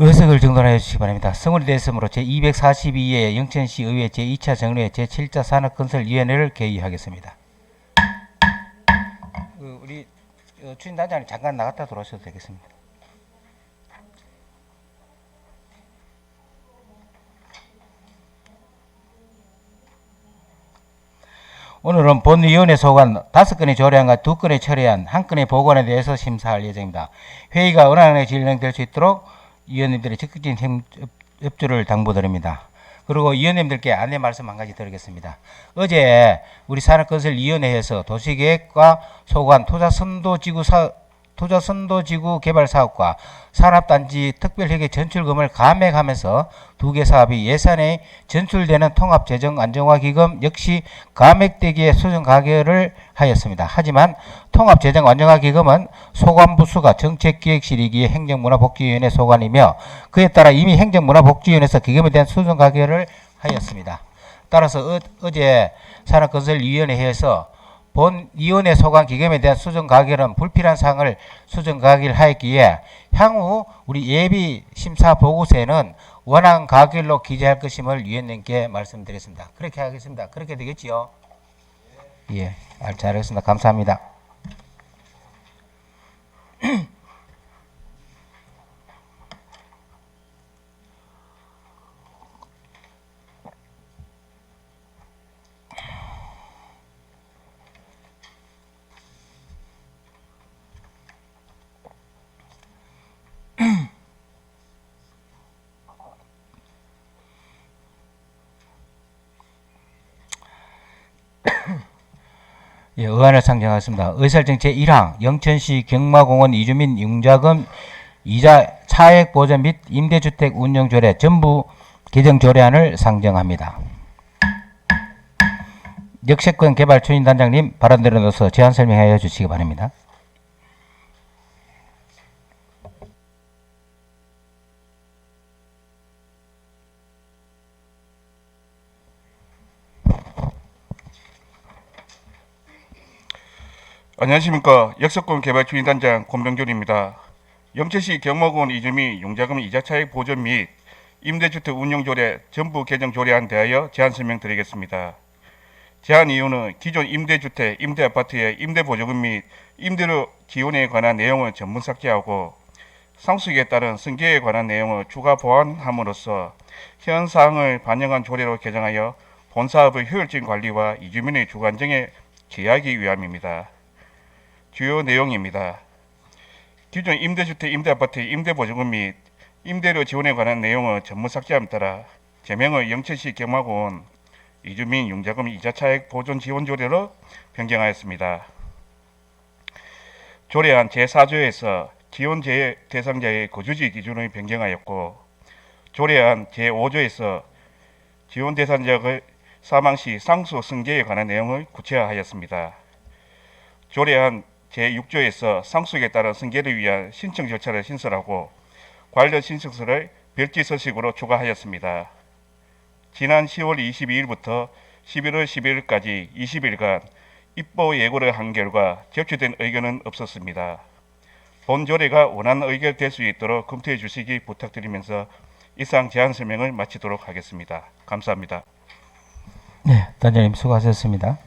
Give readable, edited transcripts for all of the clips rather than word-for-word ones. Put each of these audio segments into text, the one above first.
의석을 정돈하여 주시기 바랍니다. 성원이 됐으므로 제242회 영천시 의회 제2차 정례 제7자 산업건설위원회를 개의하겠습니다. 우리 추진단장님 잠깐 나갔다 들어오셔도 되겠습니다. 오늘은 본위원회 소관 5건의 조례안과 2건의 철회안, 1건의 보관에 대해서 심사할 예정입니다. 회의가 원활하게 진행될 수 있도록 위원님들의 적극적인 협조를 당부드립니다. 그리고 위원님들께 안내 말씀 한 가지 드리겠습니다. 어제 우리 산업건설위원회에서 도시계획과 소관, 토자선도지구 개발사업과 산업단지 특별회계 전출금을 감액하면서 두 개 사업이 예산에 전출되는 통합재정안정화기금 역시 감액되기에 수정 가결을 하였습니다. 하지만 통합재정안정화기금은 소관부수가 정책기획실이기에 행정문화복지위원회 소관이며 그에 따라 이미 행정문화복지위원회에서 기금에 대한 수정 가결을 하였습니다. 따라서 어제 산업건설위원회에서 본위원회 소관 기금에 대한 수정 가결은 불필요한 사항을 수정 가결하였기에 향후 우리 예비 심사 보고서에는 원안 가결로 기재할 것임을 위원님께 말씀드렸습니다. 그렇게 하겠습니다. 그렇게 되겠지요? 예, 잘하겠습니다. 감사합니다. 예, 의안을 상정하겠습니다. 의설정 제1항 영천시 경마공원 이주민 융자금 이자 차액 보전 및 임대주택 운영조례 전부 개정조례안을 상정합니다. 역세권 개발 추진단장님 발언대로 넣어서 제안 설명하여 주시기 바랍니다. 안녕하십니까. 역세권 개발 추진단장 권병준입니다. 영천시 경마공원 이주민 융자금 이자차액 보전 및 임대주택 운영조례 전부 개정 조례안 대하여 제안 설명드리겠습니다. 제안 이유는 기존 임대주택, 임대아파트의 임대보조금 및 임대료 지원에 관한 내용을 전문 삭제하고 상수익에 따른 승계에 관한 내용을 추가 보완함으로써 현 사항을 반영한 조례로 개정하여 본사업의 효율적인 관리와 이주민의 주거안정에 기하기 위함입니다. 주요 내용입니다. 기존 임대주택, 임대아파트의 임대보조금 및 임대료 지원에 관한 내용을 전문 삭제함에 따라 제명을 영천시 경마공원 이주민 융자금 이자차액 보존 지원 조례로 변경하였습니다. 조례안 제4조에서 지원 대상자의 거주지 기준을 변경하였고 조례안 제5조에서 지원 대상자의 사망 시 상수 승계에 관한 내용을 구체화하였습니다. 조례안 제6조에서 상수익에 따른 승계를 위한 신청 절차를 신설하고 관련 신청서를 별지 서식으로 추가하였습니다. 지난 10월 22일부터 11월 11일까지 20일간 입법 예고를 한 결과 접수된 의견은 없었습니다. 본 조례가 원활 의결될 수 있도록 검토해 주시기 부탁드리면서 이상 제안 설명을 마치도록 하겠습니다. 감사합니다. 네, 단장님 수고하셨습니다.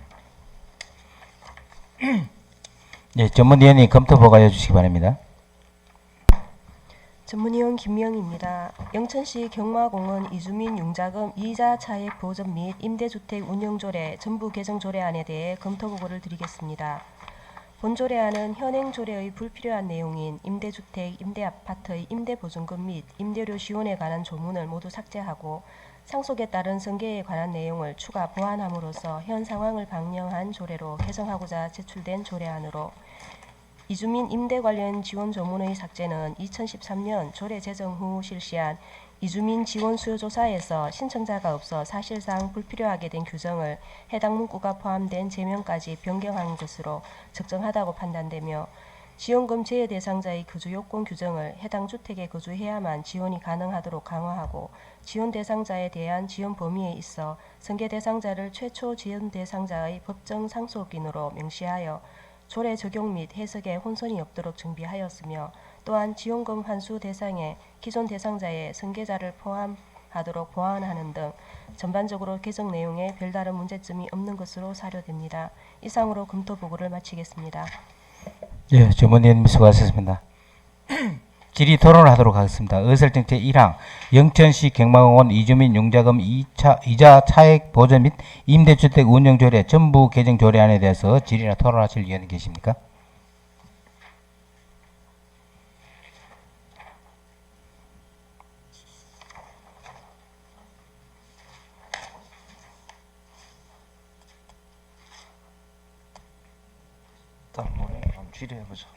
네, 전문위원님 검토 보고해 주시기 바랍니다. 전문위원 김명희입니다. 영천시 경마공원 이주민 융자금 이자 차액 보전 및 임대주택 운영조례 전부 개정 조례안에 대해 검토 보고를 드리겠습니다. 본 조례안은 현행 조례의 불필요한 내용인 임대주택, 임대아파트의 임대보증금 및 임대료 지원에 관한 조문을 모두 삭제하고 상속에 따른 승계에 관한 내용을 추가 보완함으로써 현 상황을 반영한 조례로 개정하고자 제출된 조례안으로 이주민 임대 관련 지원 조문의 삭제는 2013년 조례 제정 후 실시한 이주민 지원 수요 조사에서 신청자가 없어 사실상 불필요하게 된 규정을 해당 문구가 포함된 제명까지 변경한 것으로 적정하다고 판단되며 지원금 제외 대상자의 거주 요건 규정을 해당 주택에 거주해야만 지원이 가능하도록 강화하고 지원 대상자에 대한 지원 범위에 있어 승계 대상자를 최초 지원 대상자의 법정 상속인으로 명시하여 조례 적용 및 해석에 혼선이 없도록 정비하였으며 또한 지원금 환수 대상에 기존 대상자의 승계자를 포함하도록 보완하는 등 전반적으로 개정 내용에 별다른 문제점이 없는 것으로 사료됩니다. 이상으로 검토 보고를 마치겠습니다. 예, 주무님 수고하셨습니다. 질의 토론을 하도록 하겠습니다. 의설정 제1항 영천시 경마공원 이주민 융자금 이자 차액 보전 및 임대주택 운영조례 전부 개정 조례안에 대해서 질의나 토론하실 의원이 계십니까? 일단 우리 한번 질의해보죠.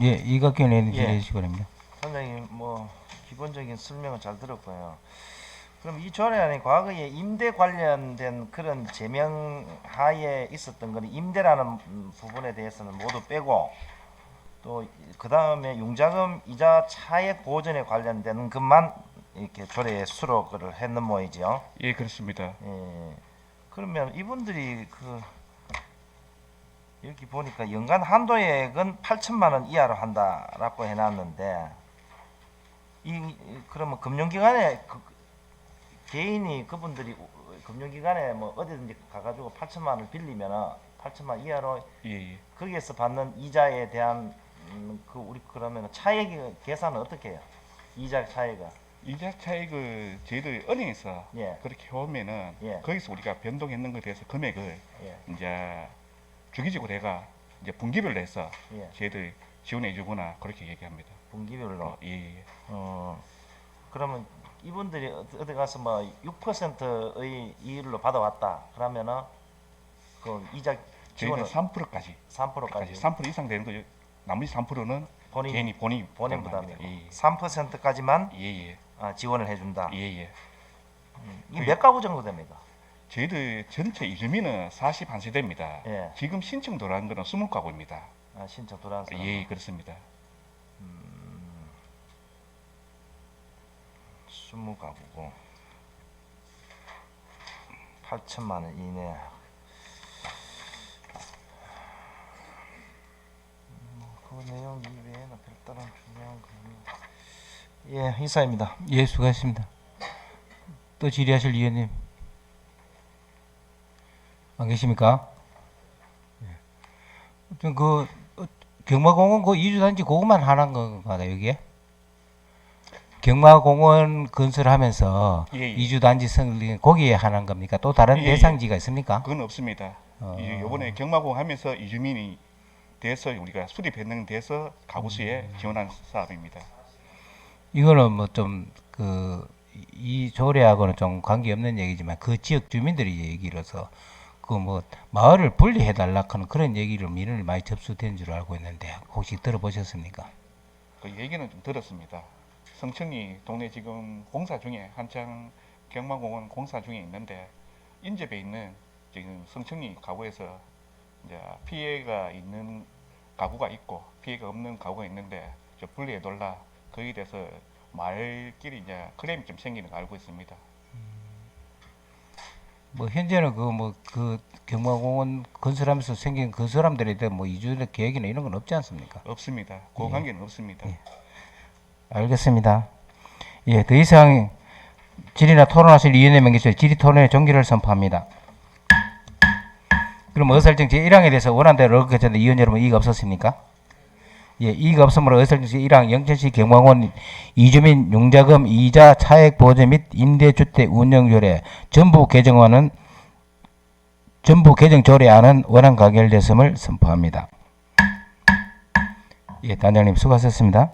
예, 이각경 의원님 예. 질의해 주시기 바랍니다. 선생님 뭐 기본적인 설명은 잘 들었고요. 그럼 이 조례안이 과거에 임대 관련된 그런 제명 하에 있었던 거는 임대라는 부분에 대해서는 모두 빼고 또 그 다음에 융자금 이자 차액 보전에 관련된 것만 이렇게 조례에 수록을 했는 모이지요. 예, 그렇습니다. 예. 그러면 이분들이 그 여기 보니까 연간 한도액은 8천만 원 이하로 한다라고 해놨는데 그러면 금융기관에 개인이 그분들이 금융기관에 뭐 어디든지 가가지고 8천만 원을 빌리면은 8천만 이하로 예, 예. 거기에서 받는 이자에 대한 그 우리 그러면 차액 계산은 어떻게 해요? 이자 차액은 이자 차익을 저희들 은행에서 예. 그렇게 해오면은 예. 거기서 우리가 변동했는 것에 대해서 금액을 예. 이제 주기적으로 해가 이제 분기별로 해서 예. 저희들 지원해 주거나 그렇게 얘기합니다. 분기별로. 예, 예. 그러면 이분들이 어디 가서 뭐 6%의 이율로 받아왔다. 그러면은 그 이자 저희는 지원을 3%까지 3%까지 3% 이상 되는 거 나머지 3%는 개인이 본인 본인 부담합니다. 부담이고 3%까지만 예, 예. 지원을 해준다. 예, 예. 이 몇 가구 정도 됩니까? 저희들 전체 이주민은 41세대입니다. 예. 지금 신청 들어간 거는 20가구입니다. 신청 들어와서 예, 그렇습니다. 20가구고 8천만 원 이내. 그 내용 이외에는 별다른 중요한 거. 예, 이사입니다. 예, 수고하셨습니다. 또 질의하실 의원님 안 계십니까? 예. 경마공원 그 이주단지 그것만 하는 건가 여기에? 경마공원 건설하면서 예, 예. 이주단지 설립 거기에 하는 겁니까? 또 다른 예, 예. 대상지가 있습니까? 그건 없습니다. 어. 이번에 경마공 하면서 이주민이 돼서 우리가 수립했는 데서 가구수에 지원한 사업입니다. 이거는 뭐 좀 이 조례하고는 좀 관계없는 얘기지만 그 지역 주민들이 얘기로서 그 뭐 마을을 분리해 달라 하는 그런 얘기를 민원이 많이 접수된 줄 알고 있는데 혹시 들어보셨습니까? 그 얘기는 좀 들었습니다. 성천리 동네 지금 공사 중에 한창 경마공원 공사 중에 있는데 인접에 있는 지금 성천리 가구에서 이제 피해가 있는 가구가 있고 피해가 없는 가구가 있는데 저 분리해 달라 거기에 대해서 말끼리 이제 클레임이 좀 생기는 거 알고 있습니다. 뭐 현재는 그 경마공원 건설하면서 생긴 그 사람들에 대한 뭐 이주 계획이나 이런 건 없지 않습니까? 없습니다. 그 예. 관계는 없습니다. 예. 알겠습니다. 예, 더 이상 질의나 토론하실 의원의 명기서 질의 토론의 종결을 선포합니다. 그럼 의설정 제1항에 대해서 원안대로 언급했는데 의원 여러분 이의가 없었습니까? 예, 이의가 없으므로 의설정 제1항 영천시 경마공원 이주민 융자금 이자 차액 보전 및 임대주택 운영조례 전부 개정 조례안은 원안 가결됐음을 선포합니다. 예, 단장님 수고하셨습니다.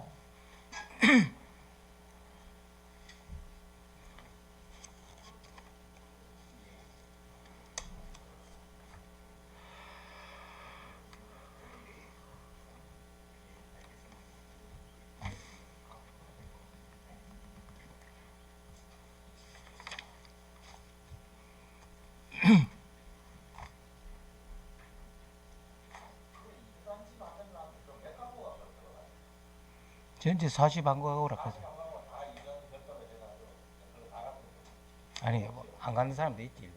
전체 40안가오라 하죠. 아니 안 가는 사람도 있지.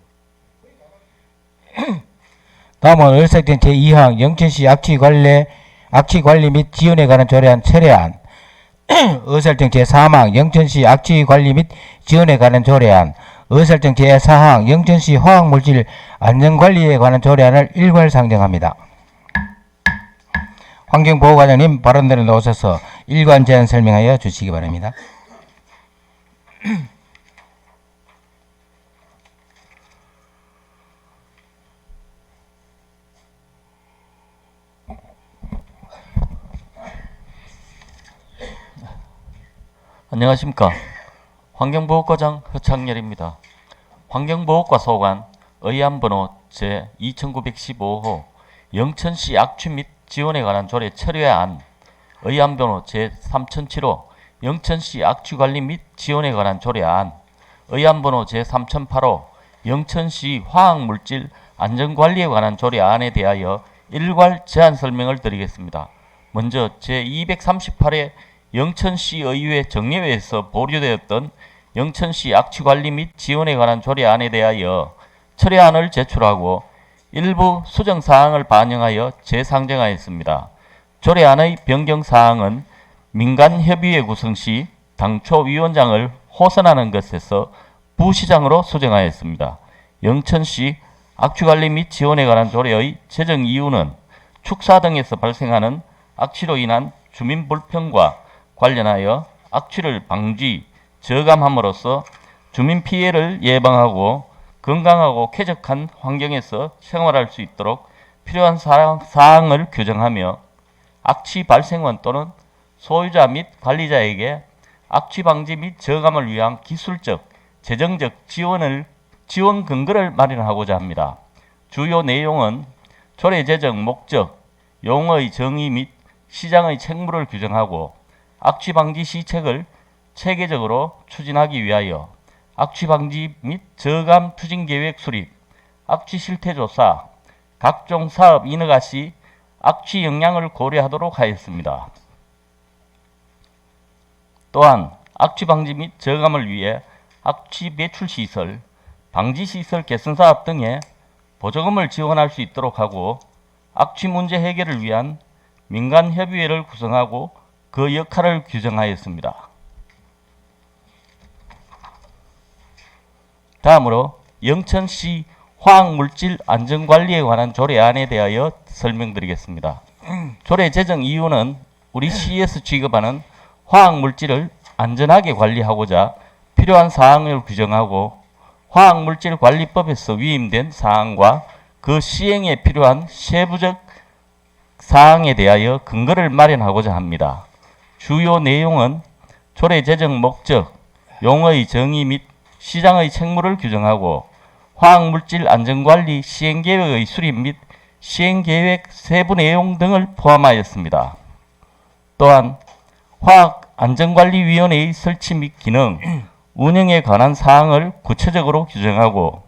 다음은 의석된 제2항 영천시 악취관리 및 지원에 관한 조례안 철회안 의설정 제3항 영천시 악취 관리 및 지원에 관한 조례안, 의설정 제4항 영천시 화학물질 안전관리에 관한 조례안을 일괄 상정합니다. 환경보호과장님 발언대로 나오셔서 일관 제안 설명하여 주시기 바랍니다. 안녕하십니까. 환경보호과장 허창열입니다. 환경보호과 소관 의안번호 제2915호 영천시 악취 및 지원에 관한 조례 철회안, 의안번호 제3007호 영천시 악취관리 및 지원에 관한 조례안, 의안번호 제3008호 영천시 화학물질 안전관리에 관한 조례안에 대하여 일괄 제안 설명을 드리겠습니다. 먼저 제238회 영천시 의회 정례회에서 보류되었던 영천시 악취관리 및 지원에 관한 조례안에 대하여 철회안을 제출하고 일부 수정사항을 반영하여 재상정하였습니다. 조례안의 변경사항은 민간협의회 구성 시 당초 위원장을 호선하는 것에서 부시장으로 수정하였습니다. 영천시 악취관리 및 지원에 관한 조례의 제정 이유는 축사 등에서 발생하는 악취로 인한 주민 불편과 관련하여 악취를 방지, 저감함으로써 주민 피해를 예방하고 건강하고 쾌적한 환경에서 생활할 수 있도록 필요한 사항을 규정하며 악취 발생원 또는 소유자 및 관리자에게 악취 방지 및 저감을 위한 기술적, 재정적 지원 근거를 마련하고자 합니다. 주요 내용은 조례 제정 목적, 용어의 정의 및 시장의 책무를 규정하고 악취 방지 시책을 체계적으로 추진하기 위하여 악취 방지 및 저감 추진 계획 수립, 악취 실태 조사, 각종 사업 인허가 시 악취 영향을 고려하도록 하였습니다. 또한 악취 방지 및 저감을 위해 악취 배출 시설, 방지 시설 개선 사업 등에 보조금을 지원할 수 있도록 하고 악취 문제 해결을 위한 민간 협의회를 구성하고 그 역할을 규정하였습니다. 다음으로 영천시 화학물질 안전관리에 관한 조례안에 대하여 설명드리겠습니다. 조례 제정 이유는 우리 시에서 취급하는 화학물질을 안전하게 관리하고자 필요한 사항을 규정하고 화학물질관리법에서 위임된 사항과 그 시행에 필요한 세부적 사항에 대하여 근거를 마련하고자 합니다. 주요 내용은 조례 제정 목적, 용어의 정의 및 시장의 책무를 규정하고 화학물질 안전관리 시행계획의 수립 및 시행계획 세부 내용 등을 포함하였습니다. 또한 화학안전관리위원회의 설치 및 기능, 운영에 관한 사항을 구체적으로 규정하고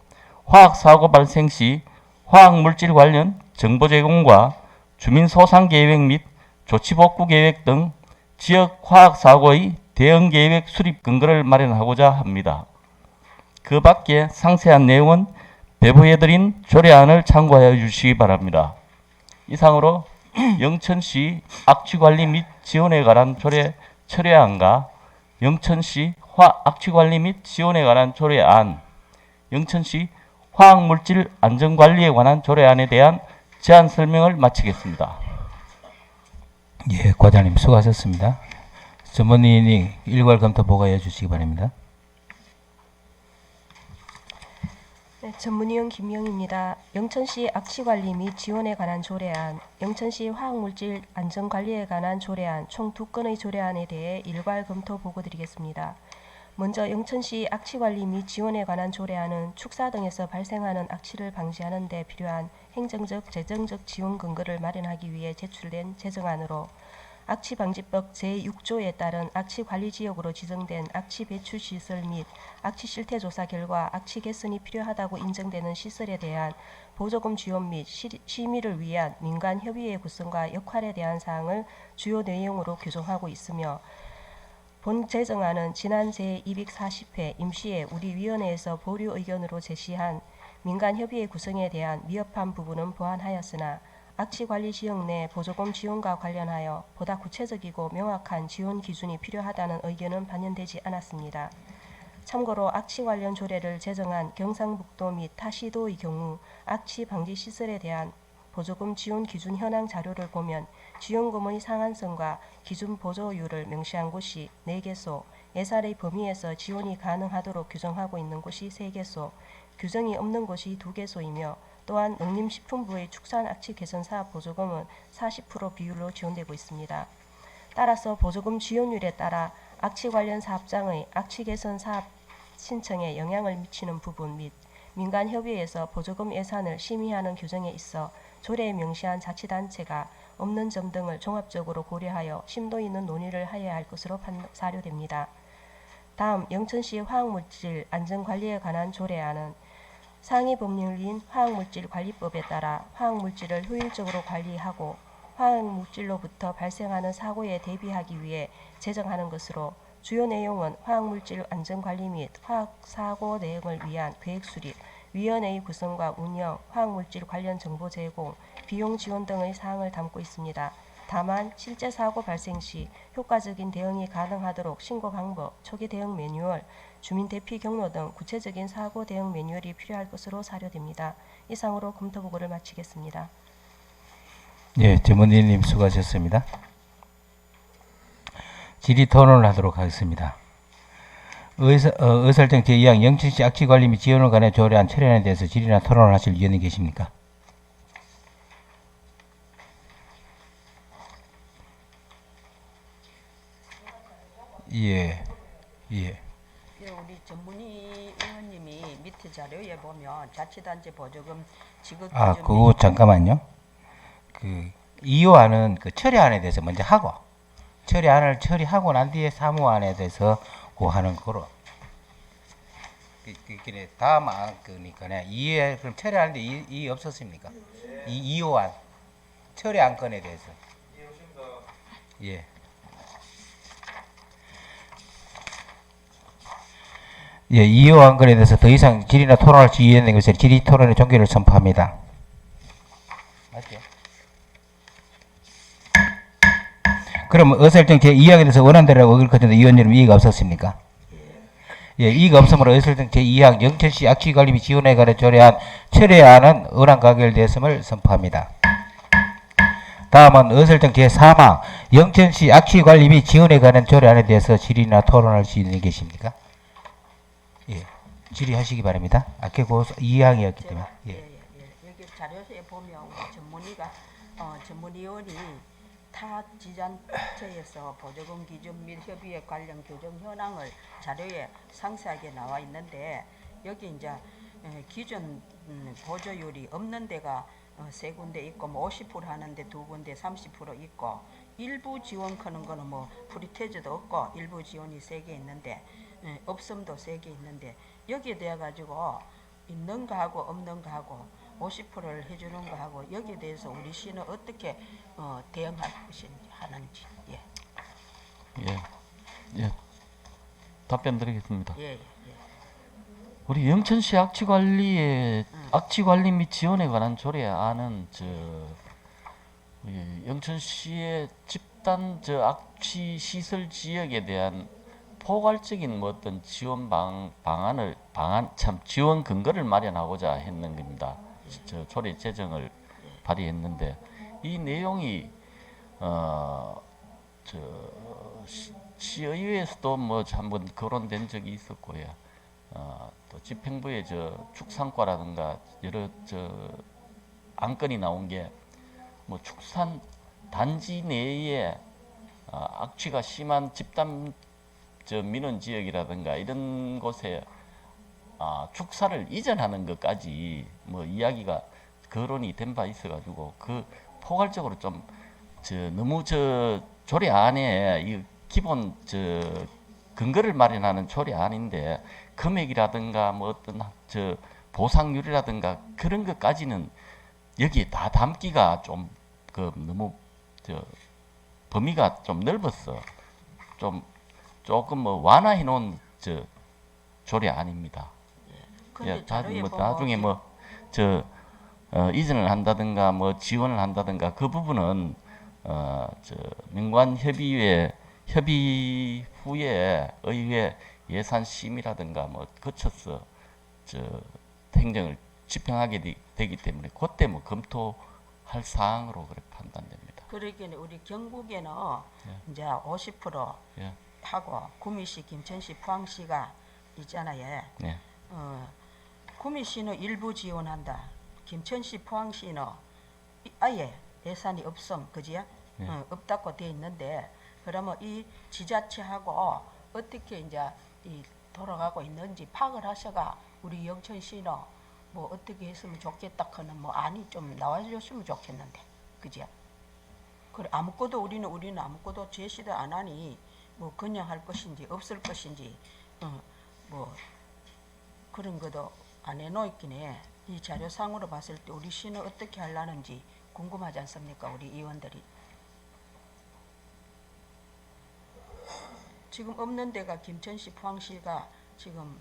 화학사고 발생 시 화학물질 관련 정보 제공과 주민소상계획 및 조치복구계획 등 지역 화학사고의 대응계획 수립 근거를 마련하고자 합니다. 그 밖에 상세한 내용은 배부해드린 조례안을 참고하여 주시기 바랍니다. 이상으로 영천시 악취관리 및 지원에 관한 조례 철회안과 영천시 악취관리 및 지원에 관한 조례안, 영천시 화학물질 안전관리에 관한 조례안에 대한 제안 설명을 마치겠습니다. 예, 과장님 수고하셨습니다. 전문위원이 일괄 검토 보고해 주시기 바랍니다. 네, 전문위원 김명입니다. 영천시 악취관리 및 지원에 관한 조례안, 영천시 화학물질 안전관리에 관한 조례안 총 2건의 조례안에 대해 일괄 검토 보고 드리겠습니다. 먼저 영천시 악취관리 및 지원에 관한 조례안은 축사 등에서 발생하는 악취를 방지하는 데 필요한 행정적, 재정적 지원 근거를 마련하기 위해 제출된 제정안으로 악취방지법 제6조에 따른 악취관리지역으로 지정된 악취배출시설 및 악취실태조사 결과 악취 개선이 필요하다고 인정되는 시설에 대한 보조금 지원 및 심의를 위한 민간협의회 구성과 역할에 대한 사항을 주요 내용으로 규정하고 있으며 본 제정안은 지난 제240회 임시회 우리 위원회에서 보류 의견으로 제시한 민간협의회 구성에 대한 미흡한 부분은 보완하였으나 악취관리지역 내 보조금 지원과 관련하여 보다 구체적이고 명확한 지원 기준이 필요하다는 의견은 반영되지 않았습니다. 참고로 악취 관련 조례를 제정한 경상북도 및 타 시도의 경우 악취 방지 시설에 대한 보조금 지원 기준 현황 자료를 보면 지원금의 상한선과 기준 보조율을 명시한 곳이 4개소, 예산의 범위에서 지원이 가능하도록 규정하고 있는 곳이 3개소, 규정이 없는 곳이 2개소이며 또한 농림식품부의 축산악취 개선 사업 보조금은 40% 비율로 지원되고 있습니다. 따라서 보조금 지원율에 따라 악취 관련 사업장의 악취 개선 사업 신청에 영향을 미치는 부분 및 민간협의회에서 보조금 예산을 심의하는 규정에 있어 조례에 명시한 자치단체가 없는 점 등을 종합적으로 고려하여 심도 있는 논의를 해야 할 것으로 사료됩니다. 다음 영천시 화학물질 안전관리에 관한 조례안은 상위 법률인 화학물질관리법에 따라 화학물질을 효율적으로 관리하고 화학물질로부터 발생하는 사고에 대비하기 위해 제정하는 것으로 주요 내용은 화학물질 안전관리 및 화학사고 대응을 위한 계획 수립, 위원회의 구성과 운영, 화학물질 관련 정보 제공, 비용 지원 등의 사항을 담고 있습니다. 다만 실제 사고 발생 시 효과적인 대응이 가능하도록 신고 방법, 초기 대응 매뉴얼, 주민 대피 경로 등 구체적인 사고 대응 매뉴얼이 필요할 것으로 사료됩니다. 이상으로 검토보고를 마치겠습니다. 예, 전문위원님 수고하셨습니다. 질의 토론을 하도록 하겠습니다. 의설정 제2항 영천시 악취관리 및 지원을 관해 조례안 철회안에 대해서 질의나 토론을 하실 위원님 계십니까? 예, 예. 예, 우리 전문위 의원님이 밑에 자료에 보면 자치단체 보조금 지급 아, 기준 그거 잠깐만요. 그 이호안은 그 처리안에 대해서 먼저 하고 처리안을 처리하고 난 뒤에 사무안에 대해서 고 하는 거로. 그게 다음 안 그니까네. 이해 그럼 처리하는데 이 없었습니까? 이 이호안 처리 안건에 대해서. 예. 예, 이호 안건에 대해서 더 이상 질의나 토론할 수 있는 것을 질의 토론의 종결을 선포합니다. 맞죠? 그럼 의설정 제2항에 대해서 원안대로 의견을 거쳤는데 의원 여러분 이의가 없었습니까? 예, 이의가 없으므로 의설정 제2항 영천시 악취관리 및 지원에 관해 조례안 철회안은 원안 가결되었음을 선포합니다. 다음은 의설정 제3항 영천시 악취관리 및 지원에 관한 조례안에 대해서 질의나 토론할 수 있는 계십니까? 예, 질의하시기 바랍니다. 아까 그 2항이었기 때문에. 예. 여기 자료에 보면 우리 전문위가 전문위원이 타 지자체에서 보조금 기준 및 협의회 관련 규정 현황을 자료에 상세하게 나와 있는데 여기 이제 기준 보조율이 없는 데가 3군데 있고 뭐 50% 하는데 2군데 30% 있고 일부 지원 크는 거는 뭐 프리테즈도 없고 일부 지원이 3개 있는데 없음도 3개 있는데 여기에 대해 가지고 있는 거 하고 없는 거 하고 50%를 해주는 거 하고 여기에 대해서 우리 시는 어떻게 대응할 것인지 하는지 예, 답변 드리겠습니다. 예. 우리 영천시 악취관리 및 지원에 관한 조례안은 영천시의 집단 악취 시설 지역에 대한 포괄적인 뭐 어떤 지원 지원 근거를 마련하고자 했는 겁니다. 조례 제정을 발의했는데 이 내용이 시의회에서도 뭐 한번 거론된 적이 있었고요. 또 집행부의 축산과라든가 여러 안건이 나온 게 뭐 축산 단지 내에 악취가 심한 집단 민원 지역이라든가 이런 곳에 축사를 이전하는 것까지 뭐 이야기가 거론이 된 바 있어가지고 그 포괄적으로 좀 너무 조례 안에 이 기본 근거를 마련하는 조례 안인데 금액이라든가 뭐 어떤 보상률이라든가 그런 것까지는 여기에 다 담기가 좀 너무 범위가 좀 넓었어. 조금 뭐 완화해 놓은 조례 아닙니다. 근데 예, 자료에 뭐 보면 나중에 이전을 한다든가 뭐 지원을 한다든가 그 부분은 민관 협의회 협의 후에 의회 예산 심의라든가 뭐 거쳐서 행정을 집행하게 되기 때문에 그때 뭐 검토할 사항으로 그렇게 판단됩니다. 그러기는 우리 경북에는 이제 50% 예. 하고 구미시, 김천시, 포항시가 있잖아요. 네. 구미시는 일부 지원한다. 김천시, 포항시는 아예 예산이 없음, 그지요? 네. 없다고 돼 있는데 그러면 이 지자체하고 어떻게 이제 이 돌아가고 있는지 파악을 하셔가 우리 영천시는 뭐 어떻게 했으면 좋겠다 하는 뭐 안이 좀 나와줬으면 좋겠는데, 그지요? 그래 아무것도 우리는 아무것도 제시도 안 하니 뭐 그냥 할 것인지 없을 것인지 뭐 그런 것도 안 해놓있긴 해. 이 자료상으로 봤을 때 우리 시는 어떻게 하려는지 궁금하지 않습니까? 우리 의원들이. 지금 없는 데가 김천시, 포항시가 지금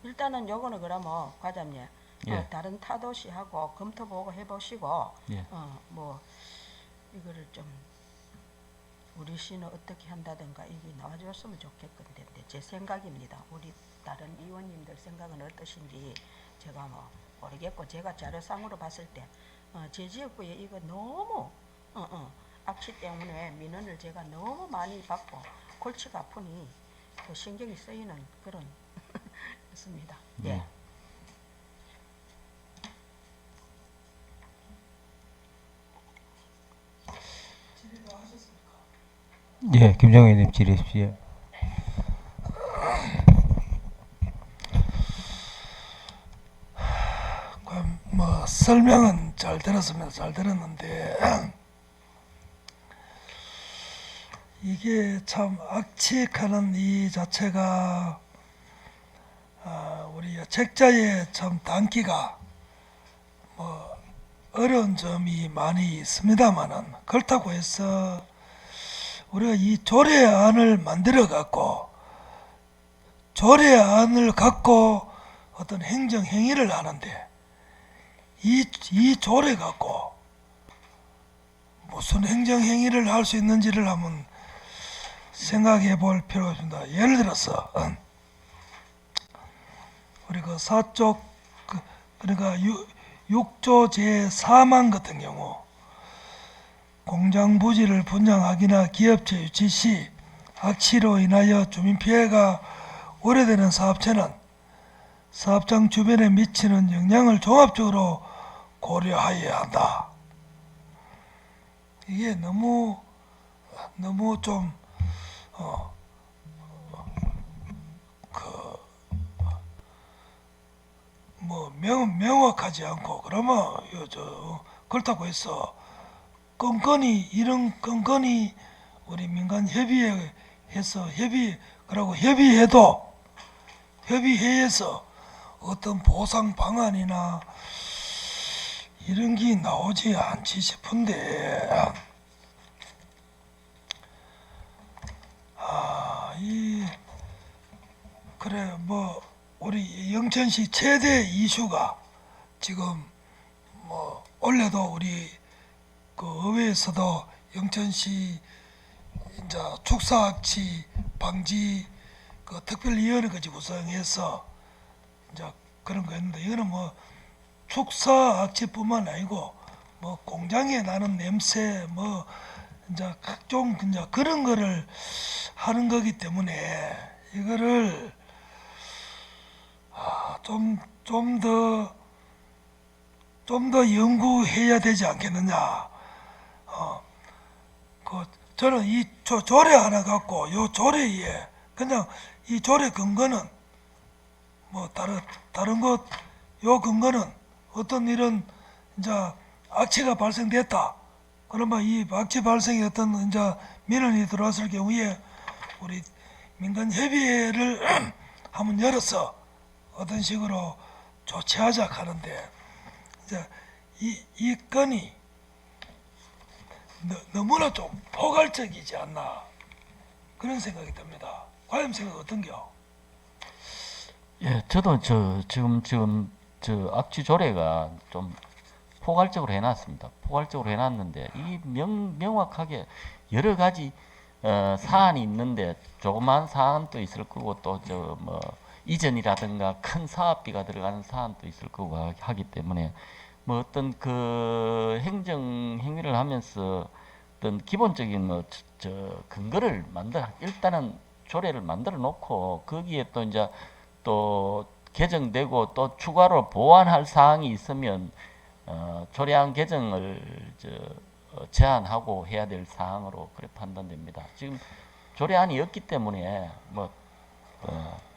일단은 요거는 그러면 과장님 예. 다른 타도시하고 검토보고 해보시고 예. 뭐 이거를 좀 우리 시는 어떻게 한다든가 이게 나와줬으면 좋겠건데 제 생각입니다. 우리 다른 의원님들 생각은 어떠신지 제가 뭐 모르겠고 제가 자료상으로 봤을 때 제 지역구에 이거 너무 악취 때문에 민원을 제가 너무 많이 받고 골치가 아프니 그 신경이 쓰이는 그런 있습니다. 예. 예, 김정희 의원님 질의하십시오. 뭐 설명은 잘 들었으면 잘 들었는데 이게 참 악취하는 이 자체가 우리 책자에 참 담기가 뭐 어려운 점이 많이 있습니다만은 그렇다고 해서 우리가 이 조례안을 만들어 갖고 조례안을 갖고 어떤 행정 행위를 하는데 이 조례 갖고 무슨 행정 행위를 할 수 있는지를 한번 생각해 볼 필요가 있습니다. 예를 들어서 우리 그 사쪽 그러니까 6조 제4만 같은 경우 공장 부지를 분양하기나 기업체 유치 시 악취로 인하여 주민 피해가 우려되는 사업체는 사업장 주변에 미치는 영향을 종합적으로 고려하여야 한다. 이게 너무 좀 명확하지 않고 그러면 그렇다고 해서 건건이 우리 민간 협의회에서 협의회에서 어떤 보상 방안이나 이런 게 나오지 않지 싶은데 그래 뭐 우리 영천시 최대 이슈가 지금 뭐 원래도 우리 그 의회에서도 영천시 이제 축사악취 방지 그 특별위원회까지 구성해서 이제 그런 거 했는데 이거는 뭐 축사악취뿐만 아니고 뭐 공장에 나는 냄새 뭐 이제 각종 이제 그런 거를 하는 거기 때문에 이거를 좀 더 연구해야 되지 않겠느냐. 저는 이 조례 하나 갖고 요 조례에 그냥 이 조례 근거는 뭐 다른 것 요 근거는 어떤 이런 이제 악취가 발생됐다. 그러면 이 악취 발생에 어떤 이제 민원이 들어왔을 경우에 우리 민간 협의회를 한번 열어서 어떤 식으로 조치하자 하는데 이제 이 건이 너무나 좀 포괄적이지 않나 그런 생각이 듭니다. 과연 생각 어떤겨? 예, 저도 지금 저 악취 조례가 좀 포괄적으로 해놨습니다. 포괄적으로 해놨는데 이 명확하게 여러 가지 사안이 있는데 조그만 사안도 있을 거고 또 저 뭐 이전이라든가 큰 사업비가 들어가는 사안도 있을 거고 하기 때문에 뭐 어떤 그 행정 행위를 하면서 어떤 기본적인 뭐 저 근거를 일단은 조례를 만들어 놓고 거기에 또 이제 또 개정되고 또 추가로 보완할 사항이 있으면 조례안 개정을 제한하고 해야 될 사항으로 그렇게 판단됩니다. 지금 조례안이 없기 때문에 뭐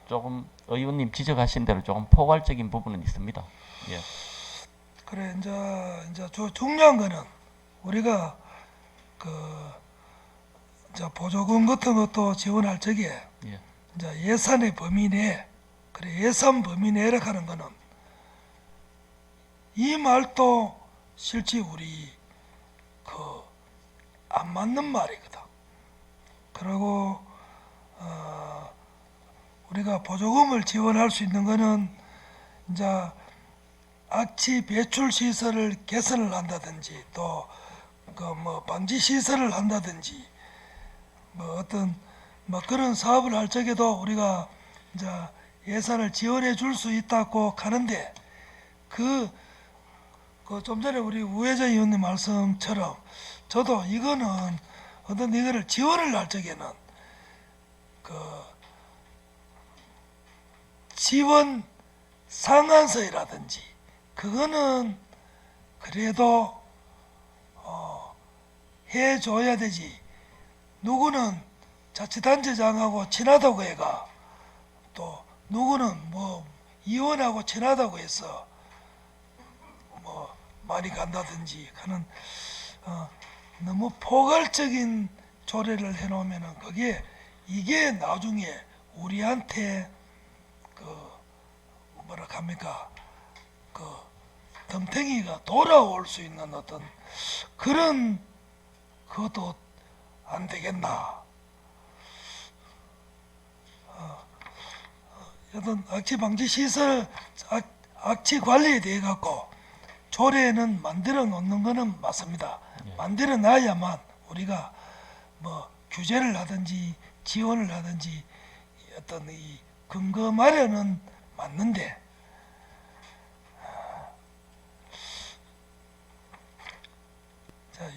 조금 의원님 지적하신 대로 조금 포괄적인 부분은 있습니다. 예. 그래 이제 중요한 거는 우리가 이제 보조금 같은 것도 지원할 적에 예. 이제 예산의 범위 내 그래 예산 범위 내라 하는 거는 이 말도 실제 우리 안 맞는 말이거든. 그리고 우리가 보조금을 지원할 수 있는 거는 이제 악취 배출 시설을 개선을 한다든지 또 그 뭐 방지 시설을 한다든지 뭐 어떤 뭐 그런 사업을 할 적에도 우리가 이제 예산을 지원해 줄 수 있다고 하는데 그 좀 전에 우리 우회전 의원님 말씀처럼 저도 이거는 어떤 이거를 지원을 할 적에는 그 지원 상한서라든지 그거는 그래도 해줘야 되지. 누구는 자치단체장하고 친하다고 해가 또 누구는 뭐 이혼하고 친하다고 해서 뭐 많이 간다든지 하는 너무 포괄적인 조례를 해놓으면은 그게 이게 나중에 우리한테 뭐라 합니까 덤탱이가 돌아올 수 있는 어떤 그런 그것도 안 되겠나. 어떤 악취 방지 시설 악취 관리에 대해 갖고 조례는 만들어 놓는 거는 맞습니다. 만들어 놔야만 우리가 뭐 규제를 하든지 지원을 하든지 어떤 이 근거 마련은 맞는데 자,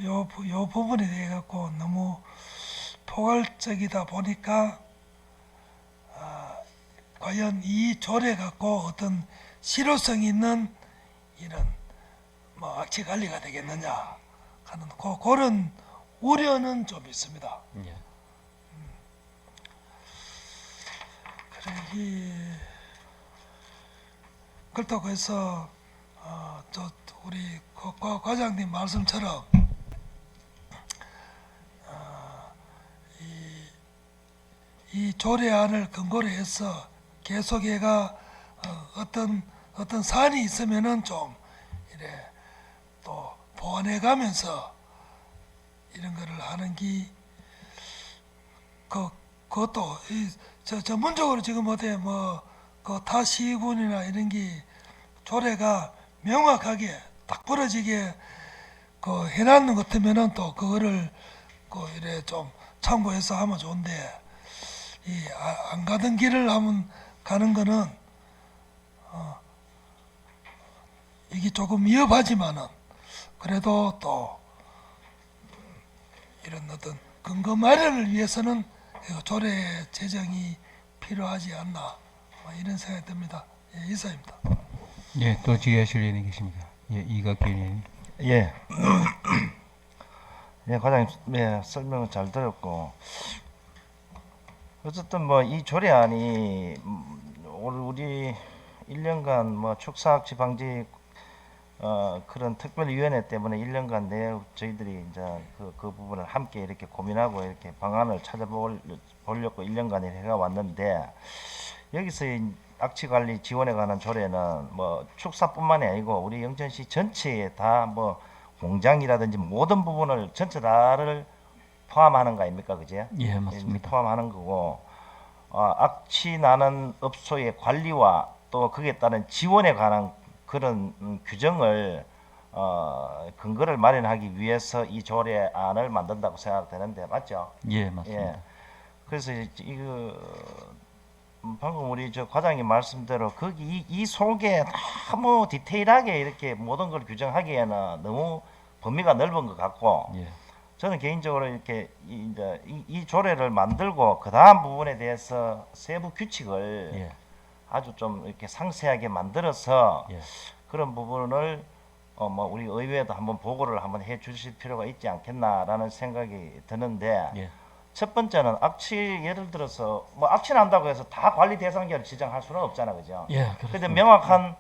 요 부분에 대해 갖고 너무 포괄적이다 보니까 과연 이 조례 갖고 어떤 실효성 있는 이런 뭐 악취 관리가 되겠느냐 하는 그런 우려는 좀 있습니다. 예. 그렇다고 해서 저 우리 과장님 말씀처럼 이 조례안을 근거로 해서 계속해가 어떤 사안이 있으면은 좀 이래 또 보완해가면서 이런 거를 하는 게 그것도 전문적으로 지금 어때 그 타시군이나 이런 게 조례가 명확하게 딱 부러지게 해놨는 것 같으면은 또 그거를 이래 좀 참고해서 하면 좋은데 이 안 가던 길을 하면 가는 거는 이게 조금 위험하지만은 그래도 또 이런 어떤 근거 마련을 위해서는 조례 제정이 필요하지 않나 이런 생각이 듭니다. 예, 이사입니다. 예, 또 질의하실 의원이 계십니다. 예, 이각규 의원님. 예. 예, 과장님, 예, 설명을 잘 들었고, 어쨌든 뭐 이 조례안이 우리 1년간 뭐 축사악취 방지 그런 특별위원회 때문에 1년간 내 저희들이 이제 그 부분을 함께 이렇게 고민하고 이렇게 방안을 찾아보려고 1년간 해가 왔는데 여기서 이 악취 관리 지원에 관한 조례는 뭐 축사뿐만이 아니고 우리 영천시 전체에 다 뭐 공장이라든지 모든 부분을 전체 다를 포함하는 거 아닙니까, 그제? 예, 맞습니다. 포함하는 거고 악취 나는 업소의 관리와 또 거기에 따른 지원에 관한 그런 규정을 근거를 마련하기 위해서 이 조례안을 만든다고 생각되는데 맞죠? 예, 맞습니다. 예. 그래서 이거 방금 우리 저 과장님 말씀대로 거기 이 속에 너무 디테일하게 이렇게 모든 걸 규정하기에는 너무 범위가 넓은 것 같고 예. 저는 개인적으로 이렇게 이 조례를 만들고 그 다음 부분에 대해서 세부 규칙을 예. 아주 좀 이렇게 상세하게 만들어서 예. 그런 부분을 뭐 우리 의회에도 한번 보고를 한번 해 주실 필요가 있지 않겠나라는 생각이 드는데 예. 첫 번째는 악취 예를 들어서 뭐 악취 난다고 해서 다 관리 대상자를 지정할 수는 없잖아, 그죠? 예, 근데 그렇습니다. 명확한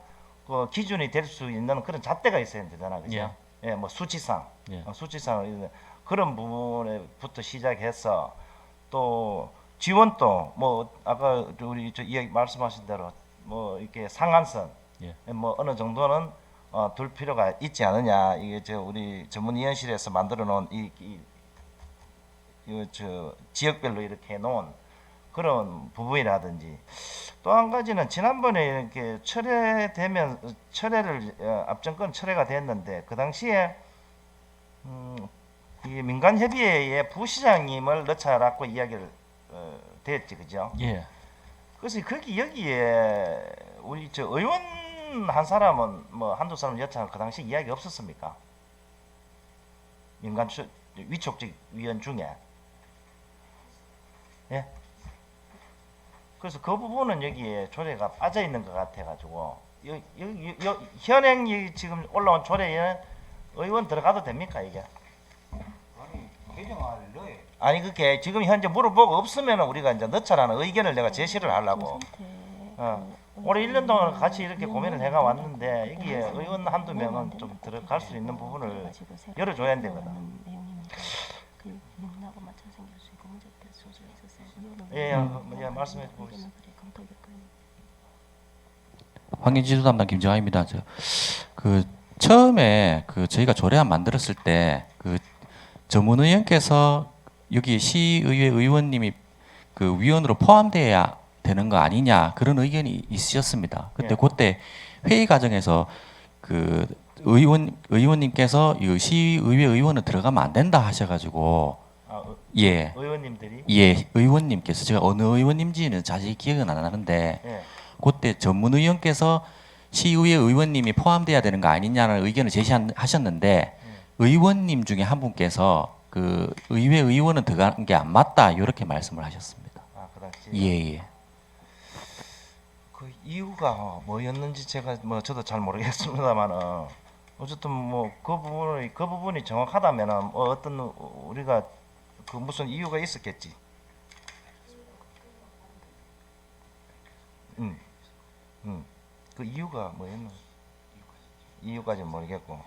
그 기준이 될 수 있는 그런 잣대가 있어야 되잖아, 그죠? 예. 예, 뭐 수치상, 예. 수치상 그런 부분부터 시작해서 또 지원도 뭐 아까 우리 저 이야기 말씀하신 대로 뭐 이렇게 상한선 예. 뭐 어느 정도는 둘 필요가 있지 않느냐 이게 저 우리 전문위원실에서 만들어 놓은 저 지역별로 이렇게 해놓은 그런 부분이라든지 또 한 가지는 지난번에 이렇게 철회를 앞정권 철회가 됐는데 그 당시에 이 민간협의회의 부시장님을 넣자라고 이야기를 됐지, 그죠? 예. 그래서 거기 여기에 우리 저 의원 한 사람은 뭐 한두 사람 여차 그 당시 이야기 없었습니까? 민간 위촉직 위원 중에. 예. 그래서 그 부분은 여기에 조례가 빠져 있는 것 같아 가지고 현행 지금 올라온 조례에 의원 들어가도 됩니까 이게? 아니 그게 지금 현재 물어보고 없으면 우리가 이제 넣자라는 의견을 내가 제시를 하려고. 올해 1년 동안 같이 이렇게 고민을 해가 왔는데 여기에 의원 한두 명은 좀 들어갈 수 있는 부분을 열어줘야 되거든. 예, 말씀해 보겠습니다. 환경지수 담당 김정아입니다. 그 처음에 그 저희가 조례안 만들었을 때 그 전문의원께서 여기 시의회 의원님이 그 위원으로 포함돼야 되는 거 아니냐 그런 의견이 있으셨습니다. 그때 예. 그때 회의 과정에서 그 의원님께서 이 시의회 의원은 들어가면 안 된다 하셔가지고 예. 의원님들이 예, 의원님께서 제가 어느 의원님인지는 자세히 기억은 안 나는데 예. 그때 전문의원께서 시의회 의원님이 포함돼야 되는 거 아니냐는 의견을 제시하셨는데 의원님 중에 한 분께서 그 의회 의원은 들어가는 게 안 맞다 이렇게 말씀을 하셨습니다. 그 당시 예. 그 이유가 뭐였는지 제가 뭐 저도 잘 모르겠습니다만은 어쨌든 뭐 그 부분이 정확하다면은 어떤 우리가 그 무슨 이유가 있었겠지. 그 이유가 뭐였나? 이유까지는 모르겠고.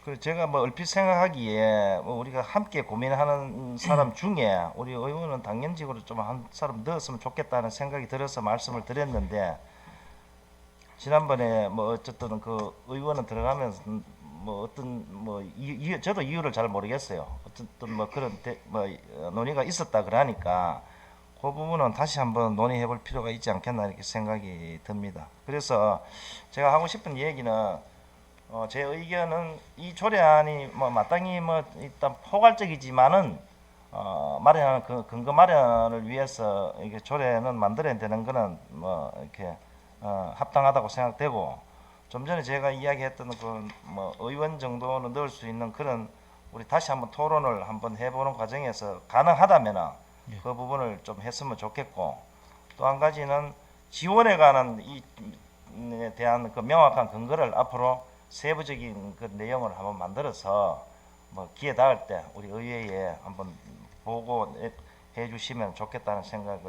그 제가 뭐 얼핏 생각하기에 뭐 우리가 함께 고민하는 사람 중에 우리 의원은 당연직으로 좀 한 사람 넣었으면 좋겠다는 생각이 들어서 말씀을 드렸는데 지난번에 뭐 어쨌든 그 의원은 들어가면서 뭐 어떤 뭐 저도 이유를 잘 모르겠어요. 어쨌든 뭐 그런 논의가 있었다 그러니까 그 부분은 다시 한번 논의해 볼 필요가 있지 않겠나 이렇게 생각이 듭니다. 그래서 제가 하고 싶은 얘기는 제 의견은 이 조례안이 뭐 마땅히 뭐 일단 포괄적이지만은 마련하는 그 근거 마련을 위해서 이게 조례는 만들어야 되는 거는 뭐 이렇게 합당하다고 생각되고 좀 전에 제가 이야기했던 그 뭐 의원 정도는 넣을 수 있는 그런 우리 다시 한번 토론을 한번 해보는 과정에서 가능하다면은 그 부분을 좀 했으면 좋겠고 또 한 가지는 지원에 관한 이에 대한 그 명확한 근거를 앞으로 세부적인 그 내용을 한번 만들어서 뭐 기회 닿을 때 우리 의회에 한번 보고해 주시면 좋겠다는 생각을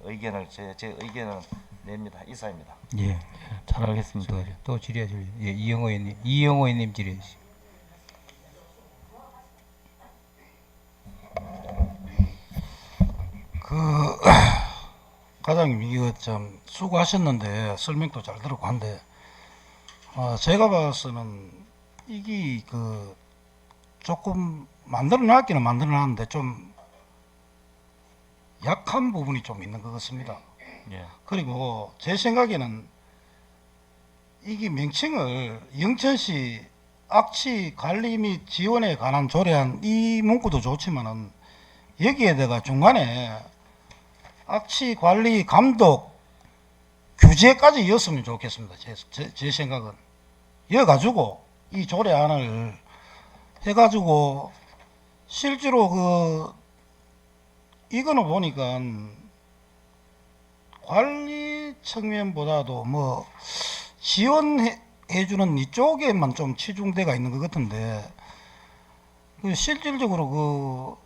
의견을 제 의견을 냅니다. 이사입니다. 예. 잘 알겠습니다. 또 질의하실 예, 이영호 의원님 질의해 주시죠. 과장님 이거 참 수고하셨는데 설명도 잘 들었고 한데 제가 봐서는 이게 그 조금 만들어놨기는 만들어놨는데 좀 약한 부분이 좀 있는 것 같습니다. 예. 그리고 제 생각에는 이게 명칭을 영천시 악취 관리 및 지원에 관한 조례안 이 문구도 좋지만은 여기에다가 중간에 악취 관리 감독 규제까지 이었으면 좋겠습니다. 제 생각은 이어가지고 이 조례안을 해가지고 실제로 이거는 보니까 관리 측면보다도 뭐 지원해주는 이쪽에만 좀 치중돼가 있는 것 같은데 실질적으로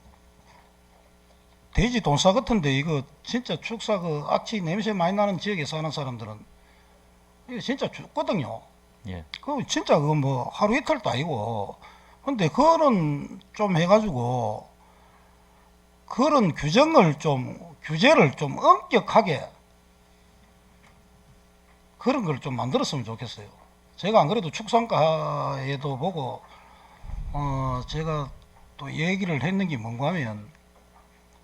돼지 돈사 같은데 이거 진짜 축사 악취 냄새 많이 나는 지역에 사는 사람들은 이거 진짜 죽거든요. 예. 진짜 그거 뭐 하루 이틀도 아니고 근데 그런 좀 해가지고 그런 규제를 좀 엄격하게 그런 걸 좀 만들었으면 좋겠어요. 제가 안 그래도 축산과에도 보고 제가 또 얘기를 했는 게 뭔가 하면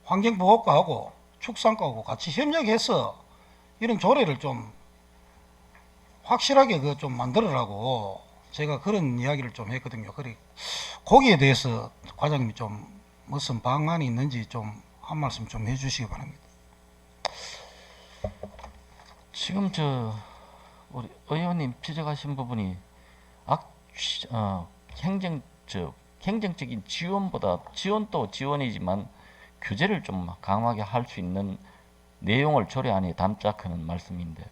환경보호과하고 축산과하고 같이 협력해서 이런 조례를 좀 확실하게 좀 만들어라고 제가 그런 이야기를 좀 했거든요. 그래 거기에 대해서 과장님이 좀 무슨 방안이 있는지 좀 한 말씀 좀 해주시기 바랍니다. 지금 우리 의원님 지적하신 부분이 행정적인 지원도 지원이지만 규제를 좀 강하게 할 수 있는 내용을 조례안에 담자하는 말씀인데,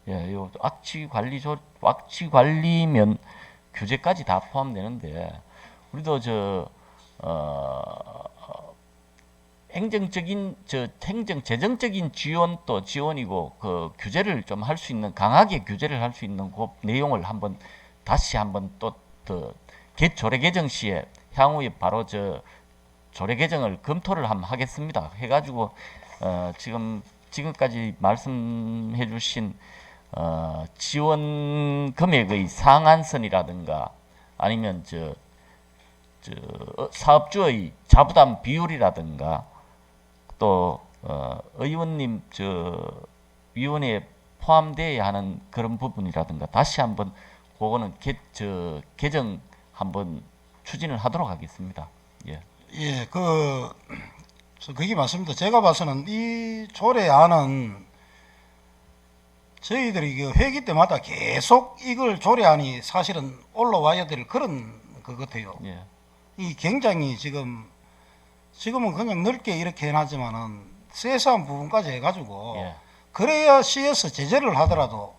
예, 요 악취 관리면 규제까지 다 포함되는데 우리도 재정적인 지원도 지원이고 그 규제를 좀 할 수 있는 강하게 규제를 할 수 있는 그 내용을 다시 한번 또 조례 개정 시에 향후에 바로 조례 개정을 검토를 한번 하겠습니다. 해가지고 지금까지 말씀해주신 지원 금액의 상한선이라든가 아니면 사업주의 자부담 비율이라든가 또 의원님 위원회에 포함되어야 하는 그런 부분이라든가 다시 한번 그거는 개정 한번 추진을 하도록 하겠습니다. 예. 예, 그게 맞습니다. 제가 봐서는 이 조례안은 저희들이 회기 때마다 계속 이걸 조례안이 사실은 올라와야 될 그런 것 같아요. 예. 이 굉장히 지금은 그냥 넓게 이렇게 해놨지만은 세세한 부분까지 해가지고 예. 그래야 시에서 제재를 하더라도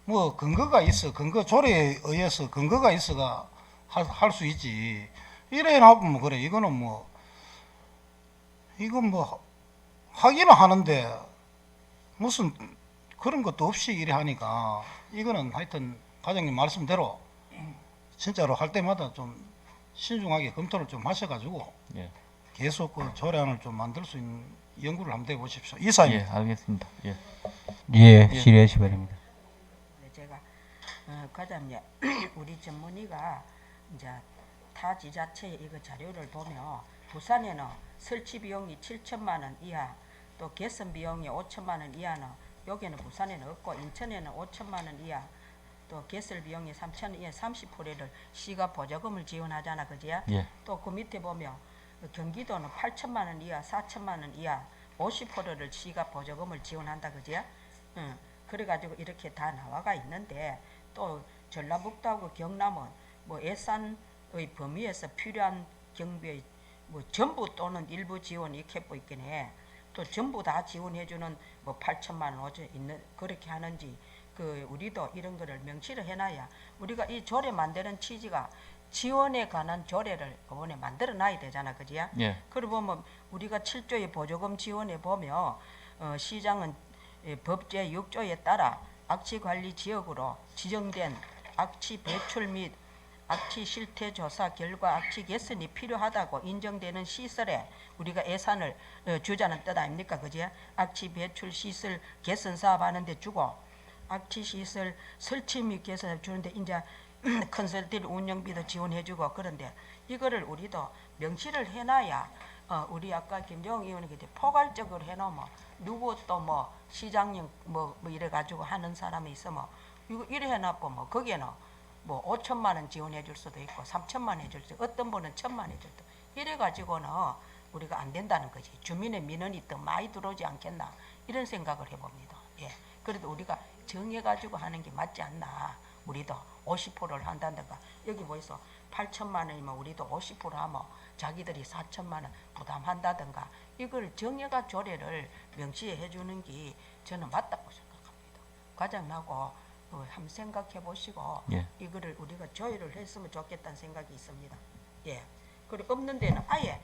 뭐 근거가 있어 조례에 의해서 근거가 있어가 할 수 있지. 이래 놔보면 그래 이건 뭐 하기는 하는데 무슨 그런 것도 없이 이래 하니까 이거는 하여튼 과장님 말씀대로 진짜로 할 때마다 좀 신중하게 검토를 좀 하셔가지고 예. 계속 조례안을 좀 만들 수 있는 연구를 한번 해보십시오. 이사입니다. 예, 알겠습니다. 예. 예, 실례하시 바랍니다. 제가 과장님 우리 전문의가 이제 타 지자체의 이거 자료를 보면 부산에는 설치 비용이 7천만 원 이하, 또 개선 비용이 5천만 원 이하는 여기는 부산에는 없고 인천에는 5천만 원 이하, 또 개설 비용이 3천 원 이하 30%를 시가 보조금을 지원하잖아, 그지야? 예. 또 그 밑에 보면 경기도는 8천만 원 이하, 4천만 원 이하 50%를 시가 보조금을 지원한다, 그지야? 그래가지고 이렇게 다 나와가 있는데 또 전라북도하고 경남은 뭐 예산의 범위에서 필요한 경비의 뭐 전부 또는 일부 지원이 이렇게 있긴 해. 또 전부 다 지원해주는 뭐 8천만 원 있는 그렇게 하는지 우리도 이런 거를 명시를 해놔야 우리가 이 조례 만드는 취지가 지원에 관한 조례를 이번에 만들어 놔야 되잖아, 그지야? 예. 그리고 보면 우리가 7조의 보조금 지원에 보면 시장은 법제 6조에 따라 악취관리 지역으로 지정된 악취 배출 및 악취 실태 조사 결과 악취 개선이 필요하다고 인정되는 시설에 우리가 예산을 주자는 뜻 아닙니까, 그지? 악취 배출 시설 개선 사업 하는데 주고 악취 시설 설치 및 개선을 주는데 이제 컨설팅 운영비도 지원해주고 그런데 이거를 우리도 명시를 해놔야 우리 아까 김정은 의원이 그때 포괄적으로 해놓으면 누구 또 뭐 시장님 뭐 이래가지고 하는 사람이 있으면 이거 이래 해놨고 뭐 거기에는 뭐 5천만 원 지원해줄 수도 있고 3천만 해줄 수 어떤 분은 1천만 해줄 수도 이래가지고는 우리가 안 된다는 거지. 주민의 민원이 더 많이 들어오지 않겠나 이런 생각을 해봅니다. 예. 그래도 우리가 정해가지고 하는 게 맞지 않나. 우리도 50%를 한다든가 여기 보이소 8천만 원이면 우리도 50% 하면 자기들이 4천만 원 부담한다든가 이걸 정예가 조례를 명시해 주는 게 저는 맞다고 생각합니다. 과장하고 한번 생각해 보시고 예. 이거를 우리가 조율을 했으면 좋겠다는 생각이 있습니다. 예. 그리고 없는 데는 아예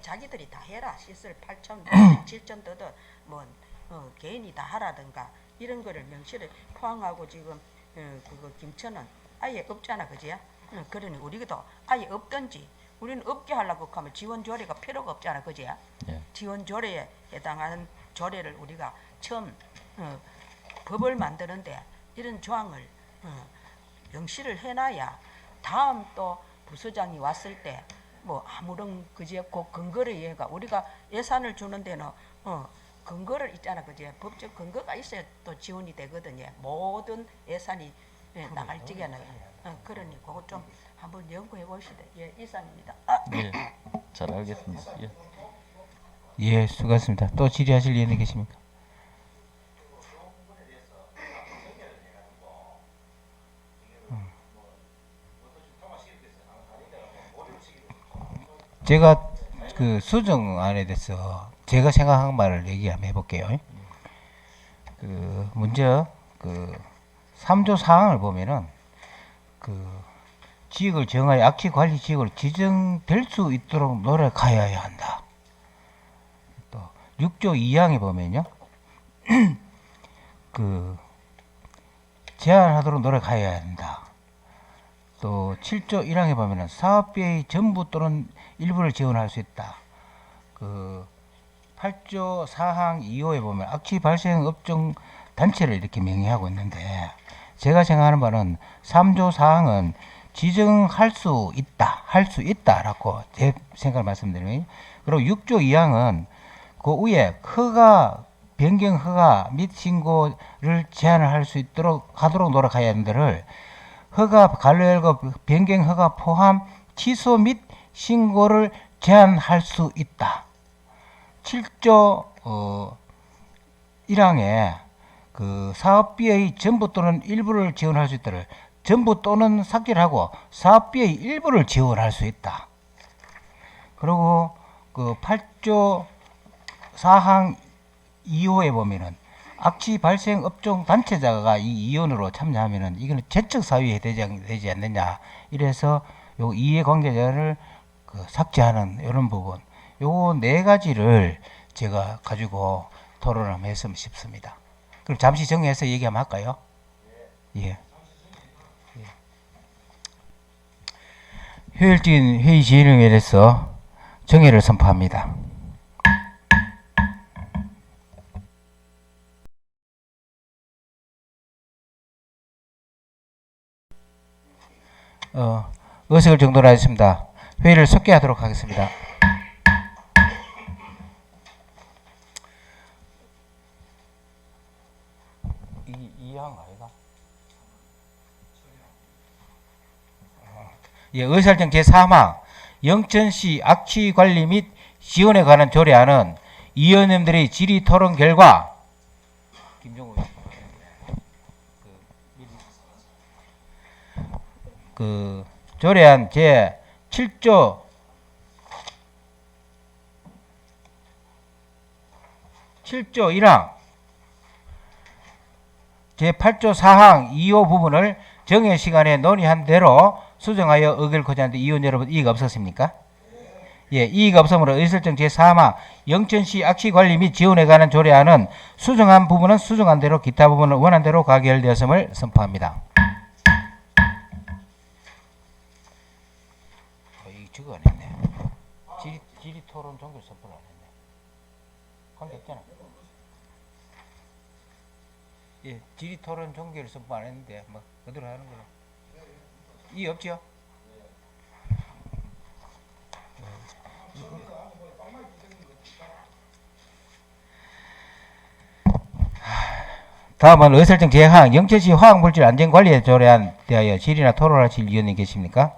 자기들이 다 해라. 시설 8천, 7천 더더 뭐 개인이 다 하라든가 이런 거를 명시를 포항하고 지금 그거 김천은 아예 없잖아, 그지야? 그러니 우리도 아예 없든지 우리는 없게 하려고 하면 지원 조례가 필요가 없잖아, 그지야? 예. 지원 조례에 해당하는 조례를 우리가 처음 법을 만드는데 이런 조항을 명시를 해놔야 다음 또 부서장이 왔을 때 뭐 아무런 그지야 그 근거를 얘가 우리가 예산을 주는 데는 근거를 있잖아, 그지? 법적 근거가 있어야 또 지원이 되거든요. 모든 예산이 나갈 적에는 그러니 그거 좀 한번 연구해 보시되. 예, 이상입니다. 예. 잘 알겠습니다. 예. 예, 수고하셨습니다. 또 질의하실 의원이 계십니까? 제가 그 수정안에 대해서 제가 생각한 말을 얘기 한번 해볼게요. 그 먼저 그 3조 사항을 보면은 그 지역을 정하여 악취 관리 지역으로 지정될 수 있도록 노력하여야 한다. 또 6조 2항에 보면요. 그 제한하도록 노력하여야 한다. 또 7조 1항에 보면은 사업비의 전부 또는 일부를 지원할 수 있다. 그 8조 4항 2호에 보면 악취 발생 업종 단체를 이렇게 명의하고 있는데 제가 생각하는 바는 3조 4항은 지정할 수 있다라고 제 생각을 말씀드리면, 그리고 6조 2항은 그 위에 허가, 변경 허가 및 신고를 제한을 할 수 있도록 하도록 노력해야 하는 데를 허가, 관리허가, 변경 허가 포함 취소 및 신고를 제한할 수 있다. 7조 1항에 그 사업비의 전부 또는 일부를 지원할 수 있다를 전부 또는 삭제를 하고 사업비의 일부를 지원할 수 있다. 그리고 그 8조 4항 2호에 보면은 악취 발생 업종 단체자가 이 이원으로 참여하면은 이거는 재척 사유에 되지 않느냐. 이래서 요 이해관계자를 그 삭제하는 이런 부분, 요 네 가지를 제가 가지고 토론을 한번 했으면 싶습니다. 그럼 잠시 정리해서 얘기 한번 할까요? 예. 효율적인 회의 진행에 대해서 정의를 선포합니다. 의석을 정돈하겠습니다. 회의를 속개하도록 하겠습니다. 이항 아이가? 예, 의사일정 제3항 영천시 악취 관리 및 지원에 관한 조례안은 위원님들의 질의 토론 결과 김종우 그 조례안 제 7조 1항 제 8조 4항 2호 부분을 정해 시간에 논의한 대로 수정하여 의결코자 하는데 위원 여러분 이의가 없었습니까? 예, 이의가 없으므로 의설정 제3항 영천시 악취 관리 및 지원에 관한 조례안은 수정한 부분은 수정한 대로 기타 부분은 원한 대로 가결되었음을 선포합니다. 저거 안 했네. 질의 토론 종결 선포를 안 했네. 관계 없잖아. 예, 질의 토론 종결 선포 안 했는데 뭐 그대로 하는 거야. 이의 없지요? 다음은 의설정 제항 영천시 화학물질 안전관리에 대하여 질의나 토론하실 위원님 계십니까?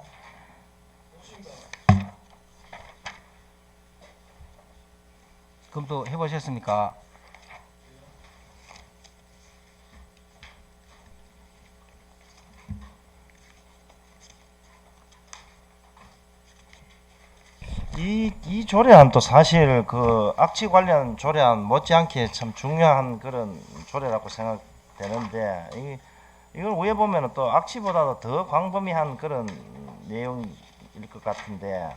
검토해 보셨습니까? 이 조례안도 사실 그 악취 관련 조례안 못지않게 참 중요한 그런 조례라고 생각되는데 이걸 위에 보면은 또 악취보다도 더 광범위한 그런 내용일 것 같은데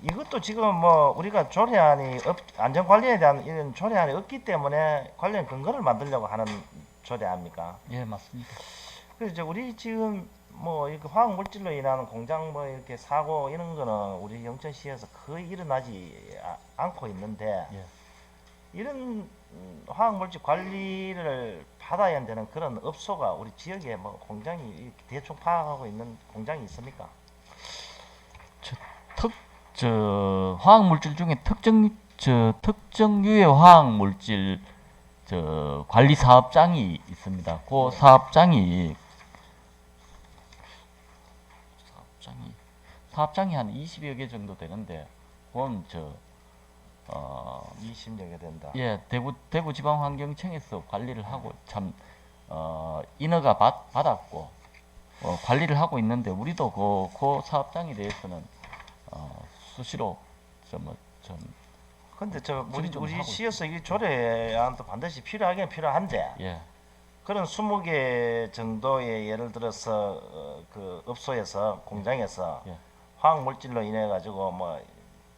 이것도 지금 뭐 우리가 조례안이 안전 관리에 대한 이런 조례안이 없기 때문에 관련 근거를 만들려고 하는 조례 아닙니까? 예, 맞습니다. 그래서 이제 우리 지금 뭐 이렇게 화학 물질로 인한 공장 뭐 이렇게 사고 이런 거는 우리 영천시에서 거의 일어나지 않고 있는데 예. 이런 화학 물질 관리를 받아야 되는 그런 업소가 우리 지역에 뭐 공장이 이렇게 대충 파악하고 있는 공장이 있습니까? 화학 물질 중에 특정 유해 화학 물질 관리 사업장이 있습니다. 그 사업장이 한 20여 개 정도 되는데 그건 20여 개 된다. 예, 대구지방환경청에서 관리를 하고 참 인허가 받았고 관리를 하고 있는데 우리도 그 사업장에 대해서는 수시로 근데 우리 하고 시에서 이 조례안도 반드시 필요하긴 필요한데 예, 그런 20개 정도의 예를 들어서 그 업소에서 공장에서 예. 화학 물질로 인해 가지고 뭐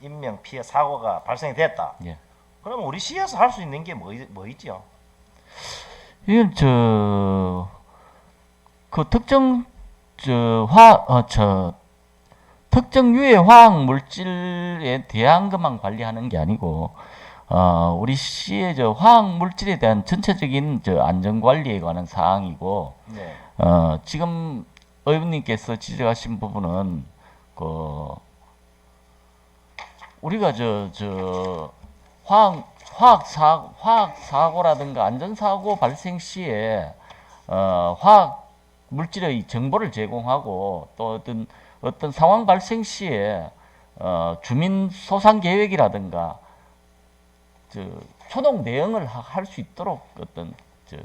인명 피해 사고가 발생이 됐다. 예. 그러면 우리 시에서 할 수 있는 게 뭐 있죠? 이건 그 특정 유해 화학 물질에 대한 것만 관리하는 게 아니고 우리 시의 화학 물질에 대한 전체적인 안전 관리에 관한 사항이고 네. 지금 의원님께서 지적하신 부분은 우리가 화학 사고라든가 안전 사고 발생 시에 화학 물질의 정보를 제공하고 또 어떤 상황 발생 시에 주민 소상 계획이라든가 초동 대응을 할 수 있도록 어떤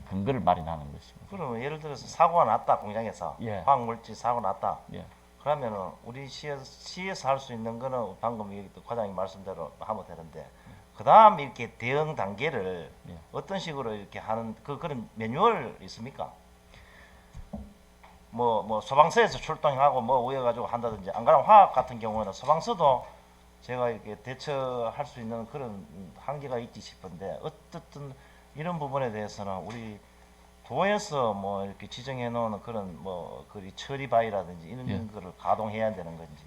근거를 마련하는 것입니다. 그러면 예를 들어서 사고가 났다 공장에서 예. 화학 물질 사고 났다. 예. 그러면은 우리 시에서 할 수 있는 거는 방금 과장님 말씀대로 하면 되는데 그다음 이렇게 대응 단계를 예. 어떤 식으로 이렇게 하는 그런 매뉴얼 있습니까? 뭐 소방서에서 출동하고 뭐 우회 가지고 한다든지 안 그러면 화학 같은 경우는 소방서도 제가 이렇게 대처할 수 있는 그런 한계가 있지 싶은데 어떻든 이런 부분에 대해서는 우리 도에서 뭐 이렇게 지정해 놓은 그런 그 처리바위라든지 이런 예. 거를 가동해야 되는 건지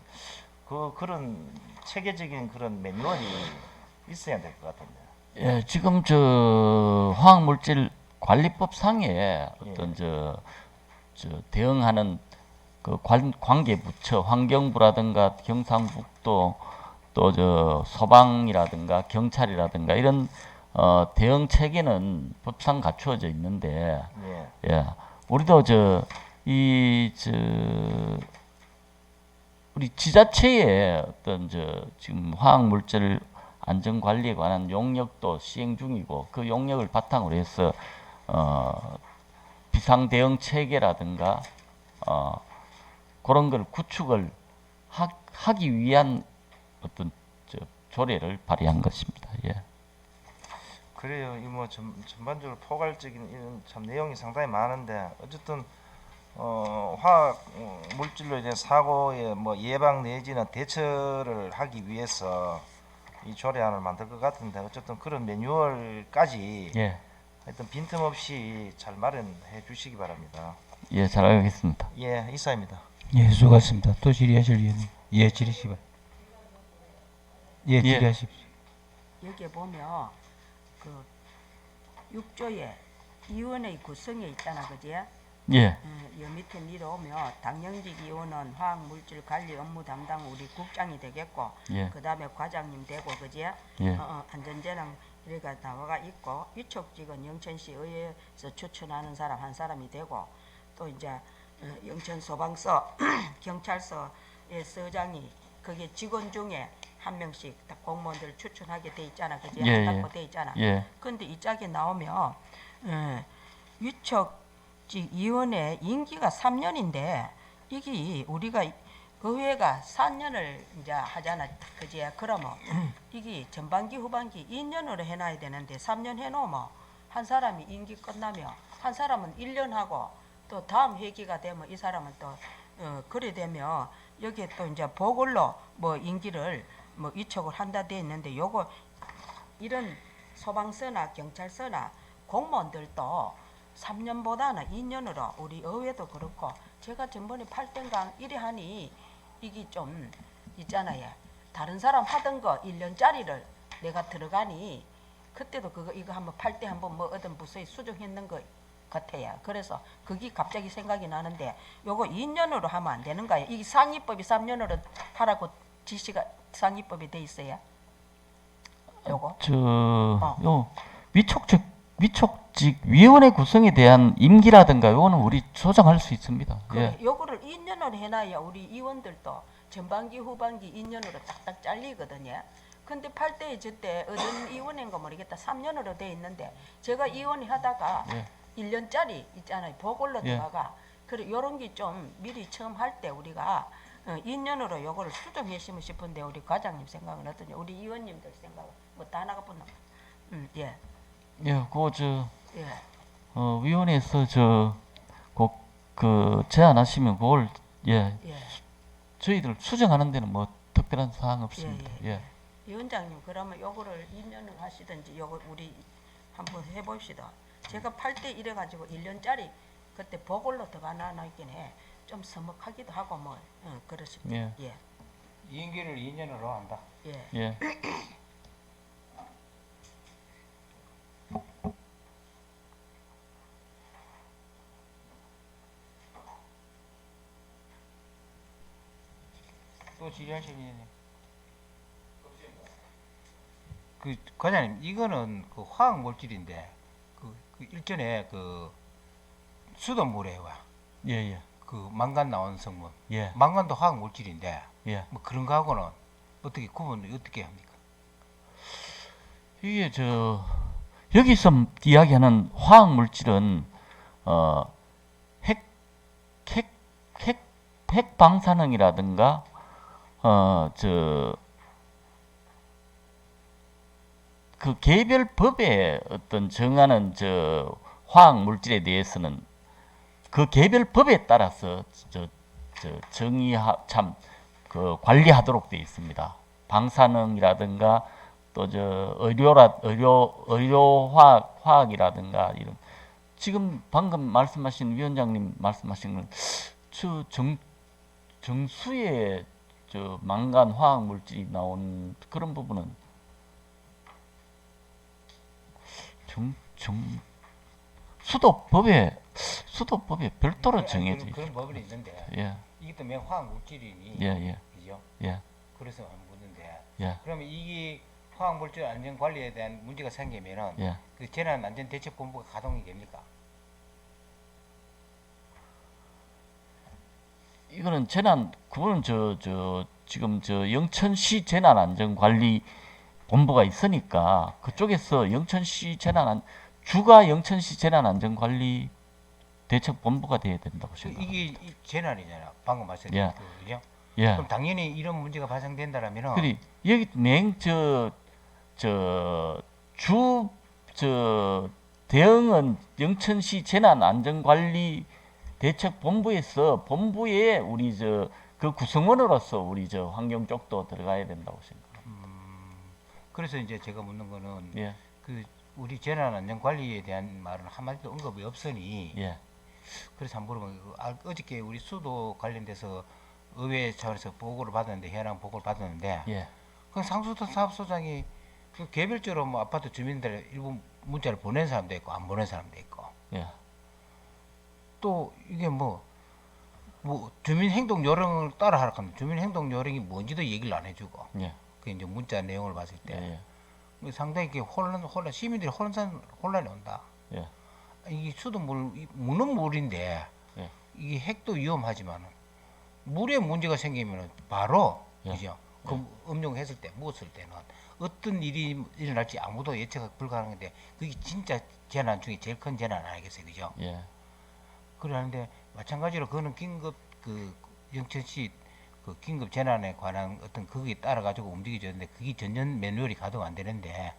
그런 체계적인 그런 매뉴얼이 있어야 될 것 같은데. 예, 지금 화학물질 관리법 상에 어떤 대응하는 그 관계 부처 환경부라든가 경상북도 또 소방이라든가 경찰이라든가 이런 대응 체계는 법상 갖추어져 있는데 예, 우리도 우리 지자체의 어떤 지금 화학물질 안전 관리에 관한 용역도 시행 중이고 그 용역을 바탕으로 해서 비상 대응 체계라든가 그런 걸 구축을 하기 위한 어떤 조례를 발의한 것입니다. 예. 그래요. 이 뭐 전반적으로 포괄적인 이런 참 내용이 상당히 많은데 어쨌든 화학 물질로 인해 사고의 뭐 예방 내지는 대처를 하기 위해서 이 조례안을 만들 것 같은데 어쨌든 그런 매뉴얼까지 예. 하여튼 빈틈없이 잘 마련해 주시기 바랍니다. 예, 잘 알겠습니다. 예, 이사입니다. 예, 수고하셨습니다. 또 질의하실 위원님. 예, 질의시 바랍니다. 예, 질의하십시오. 여기에 보면 그 6조에 위원회 구성에 있다나 그지? 예. 여 밑에 내려오면 당영직 의원은 화학물질 관리 업무 담당 우리 국장이 되겠고 예. 그다음에 과장님 되고 그지? 예. 안전재난 이래가 나와가 있고 위촉직은 영천시 의회에서 추천하는 사람 한 사람이 되고 또 이제 영천 소방서 경찰서의 서장이 그게 직원 중에 한 명씩 다 공무원들 추천하게 돼 있잖아, 그지? 예, 한다고 돼 있잖아. 예. 근데 이 짝에 나오면 위촉직 위원회 임기가 3년인데 이게 우리가 의회가 4년을 이제 하잖아, 그지? 그러면 이게 전반기 후반기 2년으로 해놔야 되는데 3년 해놓으면 한 사람이 임기 끝나면 한 사람은 1년 하고 또 다음 회기가 되면 이 사람은 또 그래 되면 여기에 또 이제 보궐로 뭐 임기를 뭐 위촉을 한다 돼 있는데 요거 이런 소방서나 경찰서나 공무원들도 3년보다는 2년으로 우리 의회도 그렇고 제가 전번에 8등강 1위 하니 이게 좀 있잖아요. 다른 사람 하던 거 1년짜리를 내가 들어가니 그때도 그거 이거 한번 8대 한번 뭐 어떤 부서에 수정했는 거 같아요. 그래서 그게 갑자기 생각이 나는데 요거 2년으로 하면 안 되는가요? 이게 상위법이 3년으로 하라고 지시가 상위법이 돼 있어요. 요거 요 위촉직 위원회 구성에 대한 임기라든가 요거는 우리 조정할 수 있습니다. 예. 요거를 2년으로 해놔야 우리 의원들도 전반기 후반기 2년으로 딱딱 잘리거든요. 근데 8대 저때 어떤 의원인가 모르겠다 3년으로 돼 있는데 제가 의원이 하다가 예. 1년짜리 있잖아요. 보궐로 예. 들어가. 그래 요런 게 좀 미리 처음 할 때 우리가 2년으로 요거를 수정했으면 싶은데 우리 과장님 생각은 어떠냐? 우리 의원님들 생각은 뭐 다 나가보나? 예. 예, 예. 위원회에서 꼭 제안하시면 그걸 예. 저희들 수정하는 데는 뭐 특별한 사항 없습니다. 예. 위원장님 그러면 요거를 2년을 하시든지 요거 우리 한번 해봅시다. 제가 8대 1해 가지고 1년짜리 그때 보궐로 들어가나 있긴 해. 좀 서먹하기도 하고 뭐 그렇습니다. 예. 예. 임기를 2년으로 한다. 예. 예. 또 질의하실 의원님. 그 과장님 이거는 그 화학 물질인데 그 일전에 그 수돗물에와 예, 예. 그 망간 나온 성분, 예. 망간도 화학 물질인데 예. 뭐 그런 거하고는 어떻게 구분을 어떻게 합니까? 이게 여기서 이야기하는 화학 물질은 핵 방사능이라든가 그 개별 법에 어떤 정하는 화학 물질에 대해서는 그 개별 법에 따라서 그 관리하도록 되어 있습니다. 방사능이라든가 또 의료 화학이라든가 이런 지금 방금 말씀하신 위원장님 말씀하신 건 정수에 망간 화학 물질이 나온 그런 부분은 수도법에 별도로 정해져 있죠. 그런 법이 있는데 예, 이게 또 맨 화학 물질이니 예. 그죠? 예, 그래서 안 묻는데 예, 그러면 이게 화학 물질 안전 관리에 대한 문제가 생기면은 예. 그 재난 안전 대책 본부가 가동이 됩니까? 이거는 그거는 지금 영천시 재난안전관리 본부가 있으니까 그쪽에서 영천시 주가 영천시 재난안전관리 대책 본부가 돼야 된다고 생각합니다. 이게 재난이잖아. 방금 말씀드린 예. 그죠? 예. 그럼 당연히 이런 문제가 발생된다라면은 그리 여기 대응은 영천시 재난안전관리 대책본부에서 본부에 우리 그 구성원으로서 우리 환경 쪽도 들어가야 된다고 생각합니다. 그래서 이제 제가 묻는 거는 예, 그 우리 재난 안전 관리에 대한 말은 한마디도 언급이 없으니 예, 그래서 한번 물어보면 어저께 우리 수도 관련돼서 의회 차원에서 보고를 받았는데 현황 보고를 받았는데 예, 그 상수도 사업소장이 그 개별적으로 뭐 아파트 주민들 일부 문자를 보낸 사람도 있고 안 보낸 사람도 있고 예. 또 이게 뭐 주민행동 요령을 따라하라 하면 주민행동 요령이 뭔지도 얘기를 안 해주고 예. 그 이제 문자 내용을 봤을 때 예. 뭐 상당히 이게 혼란 시민들이 혼란이 온다. 예. 이게 수돗물 무는 물인데 예. 이게 핵도 위험하지만 물에 문제가 생기면 바로 예. 그죠? 그 음용했을 때 묻었을 때는 어떤 일이 일어날지 아무도 예측 불가능한데 그게 진짜 재난 중에 제일 큰 재난 아니겠어요, 그죠? 예. 그러는데 마찬가지로 그거는 긴급 그 영천시 그 긴급 재난에 관한 어떤 거기에 따라 가지고 움직여졌는데 그게 전년 매뉴얼이 가동 안 되는데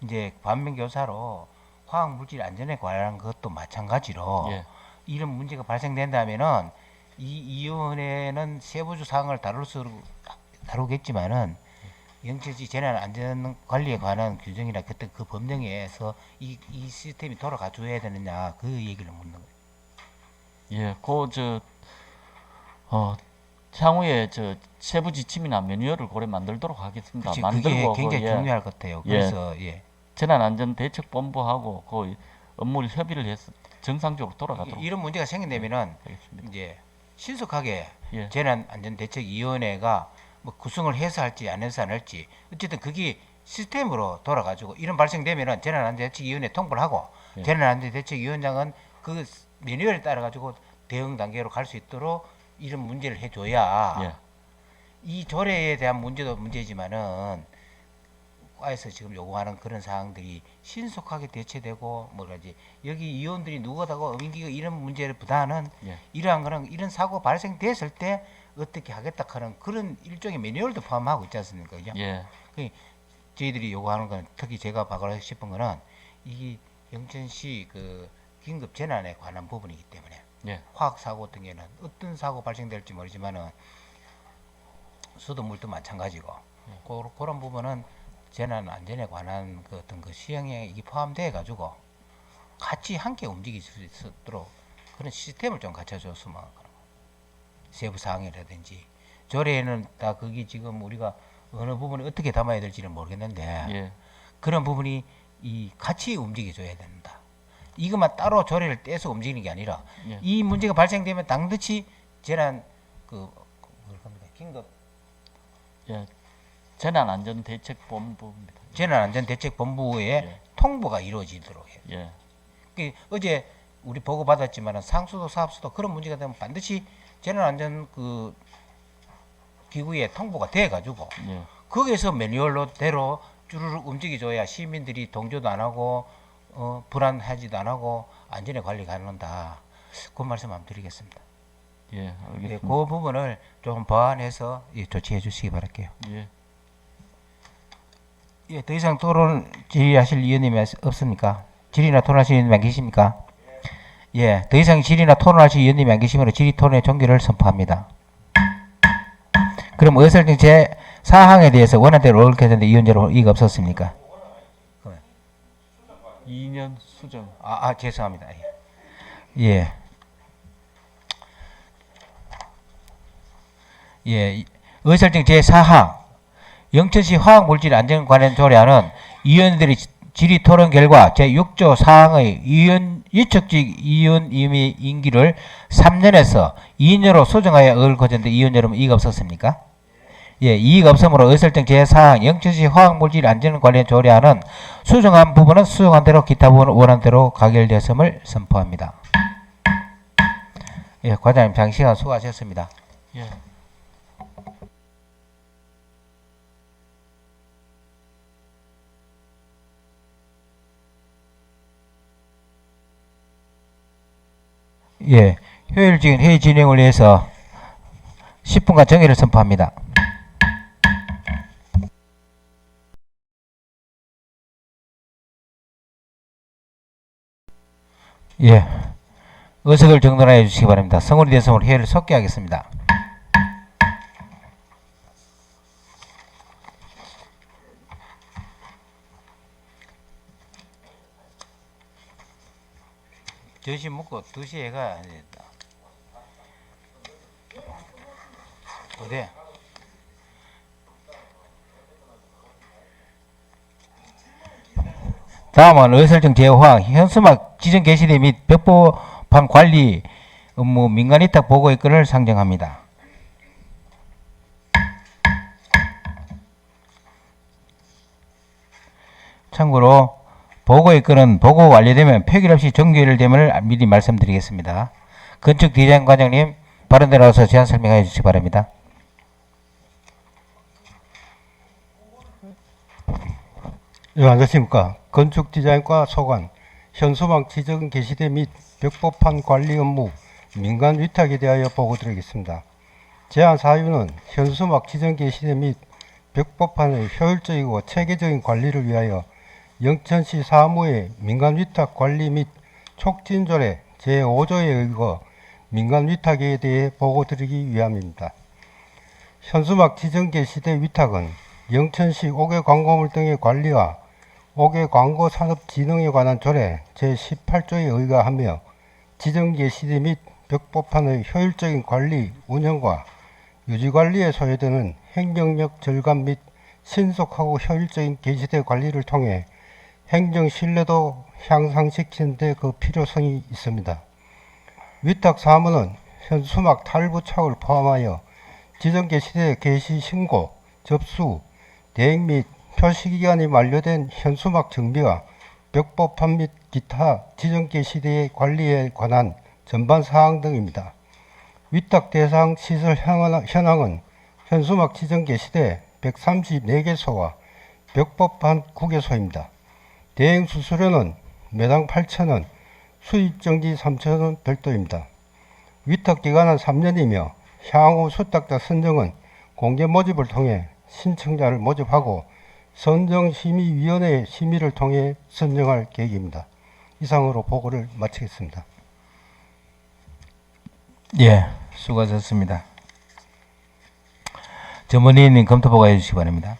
이제 반면교사로 화학 물질 안전에 관한 것도 마찬가지로 예. 이런 문제가 발생된다면은 이 위원회는 세부적 사항을 다루겠지만은 영천시 재난 안전 관리에 관한 규정이나 그때 그 법령에서 이 시스템이 돌아가 줘야 되느냐 그 얘기를 묻는 거예요. 예. 향후에 세부 지침이나 매뉴얼을 고래 만들도록 하겠습니다. 그게 만들고 굉장히 예. 중요할 것 같아요. 그래서 예. 재난안전대책본부하고 그 업무를 협의를 해서 정상적으로 돌아가도록 이런 문제가 생긴다면은 하겠습니다. 이제 신속하게 예. 재난안전대책위원회가 뭐 구성을 해서 할지 안 해서 안 할지 어쨌든 그게 시스템으로 돌아가지고 이런 발생되면은 재난안전대책위원회 통보를 하고 예. 재난안전대책위원장은 그 매뉴얼에 따라 가지고 대응 단계로 갈 수 있도록 이런 문제를 해줘야 예. 이 조례에 대한 문제도 문제지만은 과에서 지금 요구하는 그런 사항들이 신속하게 대처되고 뭐라지 여기 위원들이 누구다고 임기가 이런 문제보다는 예. 이러한 거는 이런 사고 발생됐을 때 어떻게 하겠다 하는 그런 일종의 매뉴얼도 포함하고 있지 않습니까? 그죠? 예. 저희들이 요구하는 건 특히 제가 박으고 싶은 거는 이 영천시 그 긴급 재난에 관한 부분이기 때문에 예. 화학 사고 같은 경우는 어떤 사고 발생될지 모르지만은 수돗물도 마찬가지고 그런 부분은 재난 안전에 관한 그 어떤 그 시행에 이게 포함돼 가지고 같이 함께 움직일 수 있도록 그런 시스템을 좀 갖춰줬으면 하는 거예요. 세부 사항이라든지 조례에는 다 그게 지금 우리가 어느 부분을 어떻게 담아야 될지는 모르겠는데 예. 그런 부분이 이 같이 움직여줘야 된다. 이것만 따로 조례를 떼서 움직이는 게 아니라 예. 이 문제가 발생되면 당듯이 재난 뭐랍니까 긴급 예. 재난안전대책본부입니다. 재난안전대책본부에 예. 통보가 이루어지도록 해요. 예. 어제 우리 보고 받았지만 상수도 사업수도 그런 문제가 되면 반드시 재난안전 그 기구에 통보가 돼 가지고 예. 거기에서 매뉴얼로대로 쭈르륵 움직여줘야 시민들이 동조도 안 하고 불안하지도 안 하고 안전에 관리 가능한다. 그 말씀 한번 드리겠습니다. 예. 예, 알겠습니다. 그 부분을 좀 보완해서 조치해 주시기 바랄게요. 예. 예, 더 이상 토론 질의하실 위원님이 없습니까? 질의나 토론하실 위원님 안 계십니까? 예, 더 이상 질의나 토론하실 위원님이 안 계시면 질의 토론의 종결을 선포합니다. 그럼 의설정 제 사항에 대해서 원안대로 옳게졌는데 이의원제로 이의가 없었습니까? 2년 수정. 죄송합니다. 예. 예, 의설정 제4항 영천시 화학물질 안전 관련 조례안은 위원들이 질의 토론 결과 제6조 사항의 위촉직 위원 임기를 3년에서 2년으로 수정하여 의결되는데 위원 여러분 이의가 없었습니까? 예, 이의가 없으므로 의설정 제4항 영천시 화학물질 안전 관련 조례안은 수정한 부분은 수정한 대로 기타 부분은 원한 대로 가결되었음을 선포합니다. 예, 과장님 장시간 수고하셨습니다. 예. 예, 효율적인 회의 진행을 위해서 10분간 정회를 선포합니다. 예, 의석을 정돈하여 주시기 바랍니다. 성원이 대성으로 회의를 속기하겠습니다. 점심 먹고 2시에 가야 되겠다. 어디? 다음은 의설정 제호항 현수막 지정 개시대 및 벽보판 관리 업무 민간위탁 보고의 건을 상정합니다. 참고로 보고의 건은 보고 완료되면 표결 없이 종결됨을 미리 말씀드리겠습니다. 건축 디자인 과장님 발언대 나와서 제안 설명해 주시기 바랍니다. 네, 안녕하십니까. 건축디자인과 소관, 현수막 지정 개시대 및 벽보판 관리 업무 민간 위탁에 대하여 보고드리겠습니다. 제안 사유는 현수막 지정 개시대 및 벽보판의 효율적이고 체계적인 관리를 위하여 영천시 사무의 민간 위탁 관리 및 촉진조례 제5조에 의거 민간 위탁에 대해 보고드리기 위함입니다. 현수막 지정 개시대 위탁은 영천시 5개 광고물 등의 관리와 5개 광고 산업 진흥에 관한 조례 제18조에 의거하며 지정 개시대 및 벽보판의 효율적인 관리, 운영과 유지 관리에 소요되는 행정력 절감 및 신속하고 효율적인 개시대 관리를 통해 행정 신뢰도 향상시키는 데 그 필요성이 있습니다. 위탁 사무는 현수막 탈부착을 포함하여 지정 개시대 개시 신고, 접수, 대행 및 표시기간이 만료된 현수막 정비와 벽보판 및 기타 지정 개시대의 관리에 관한 전반 사항 등입니다. 위탁 대상 시설 현황은 현수막 지정 개시대 134개소와 벽보판 9개소입니다. 대행 수수료는 매당 8,000원, 수입정지 3,000원 별도입니다. 위탁 기간은 3년이며 향후 수탁자 선정은 공개 모집을 통해 신청자를 모집하고 선정심의위원회의 심의를 통해 선정할 계획입니다. 이상으로 보고를 마치겠습니다. 예, 수고하셨습니다. 전문위원님 검토 보고해 주시기 바랍니다.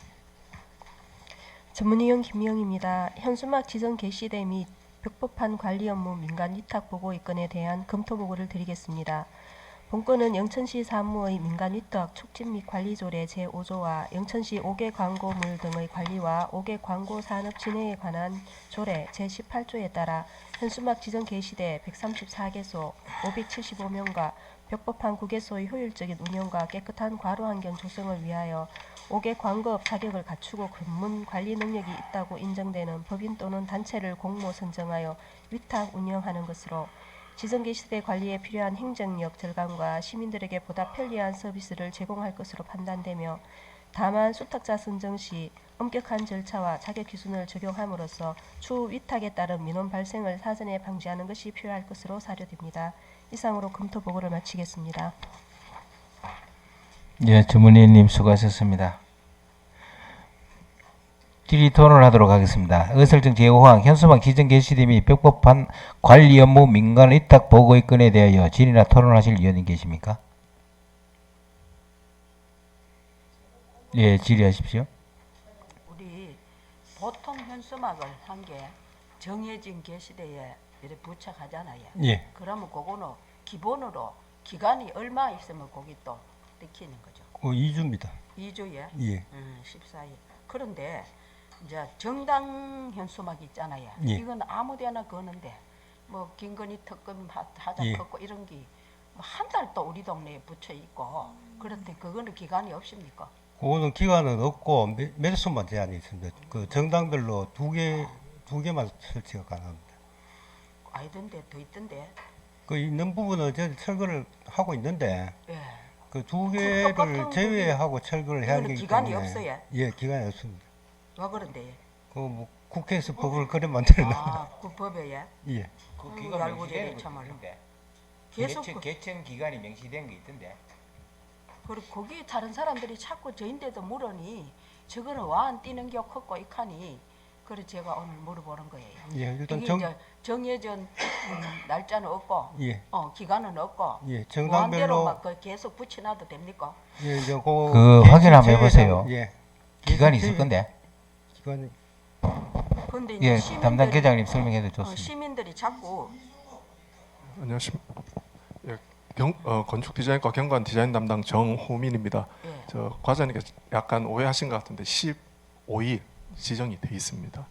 전문위원 김미영입니다. 현수막 지정 개시대 및 벽보판 관리 업무 민간 위탁 보고 입건에 대한 검토 보고를 드리겠습니다. 본건은 영천시 사무의 민간 위탁 촉진 및 관리 조례 제5조와 영천시 5개 광고물 등의 관리와 5개 광고 산업 진행에 관한 조례 제18조에 따라 현수막 지정 개시대 134개소 575명과 벽보판 9개소의 효율적인 운영과 깨끗한 과로 환경 조성을 위하여 5개 광고업 자격을 갖추고 근문 관리 능력이 있다고 인정되는 법인 또는 단체를 공모 선정하여 위탁 운영하는 것으로 지정 개시대 관리에 필요한 행정력 절감과 시민들에게 보다 편리한 서비스를 제공할 것으로 판단되며 다만 수탁자 선정 시 엄격한 절차와 자격 기준을 적용함으로써 추후 위탁에 따른 민원 발생을 사전에 방지하는 것이 필요할 것으로 사료됩니다. 이상으로 검토 보고를 마치겠습니다. 예, 전문위원님 수고하셨습니다. 질의 토론을 하도록 하겠습니다. 의설정 제5항 현수막 지정 개시대 및 벽보판 관리 업무 민간 위탁 보고의 건에 대하여 질의나 토론하실 위원님 계십니까? 예, 질의하십시오. 우리 보통 현수막을 한 게 정해진 개시대에 이렇게 부착하잖아요. 예. 그러면 그거는 기본으로 기간이 얼마 있으면 거기 또 뜯기는 거죠. 2주입니다. 2주에 예. 14일. 그런데 이제 정당 현수막 있잖아요. 예. 이건 아무데나 거는데 뭐 김건희 특검 하자 예. 걷고 이런 게 한 달 또 우리 동네에 붙여 있고 그런데 그거는 기간이 없습니까? 그거는 기간은 없고 매수만 제한이 있습니다. 그 정당별로 두 개만 설치가 가능합니다. 아이던데 더 있던데. 그 있는 부분은 저희 철거를 하고 있는데 예. 그 두 똑같은 개를 제외하고 철거를 해야 이거는 하기 기간이 때문에 없어요? 예, 기간이 없습니다. 왜 그런데? 그 뭐 국회에서 법을 그래 만들어 놨다. 그 법에 예. 그 아이고, 기간 알고 명시되는 저래 거 참말로. 있던데. 계속 개청 기간이 명시된 게 있던데. 그리고 거기 다른 사람들이 자꾸 저인데도 물으니 저거는 와안 뛰는 게 컸고 이카니 그래 제가 오늘 물어보는 거예요. 예, 일단 이게 이제 정해진 날짜는 없고 예. 기간은 없고 예, 무한대로 정당별로 막 계속 붙여놔도 됩니까? 예, 이제 그 개시 확인 한번 제외 해보세요. 예. 기간이 제외- 있을 건데. 기간이 근데 예, 이제 담당 계장님 설명해도 좋습니다. 시민들이 자꾸 안녕하십니까. 예, 건축 디자인과 경관 디자인 담당 정호민입니다. 예. 저 과장님께서 약간 오해하신 것 같은데 15일 지정이 돼 있습니다.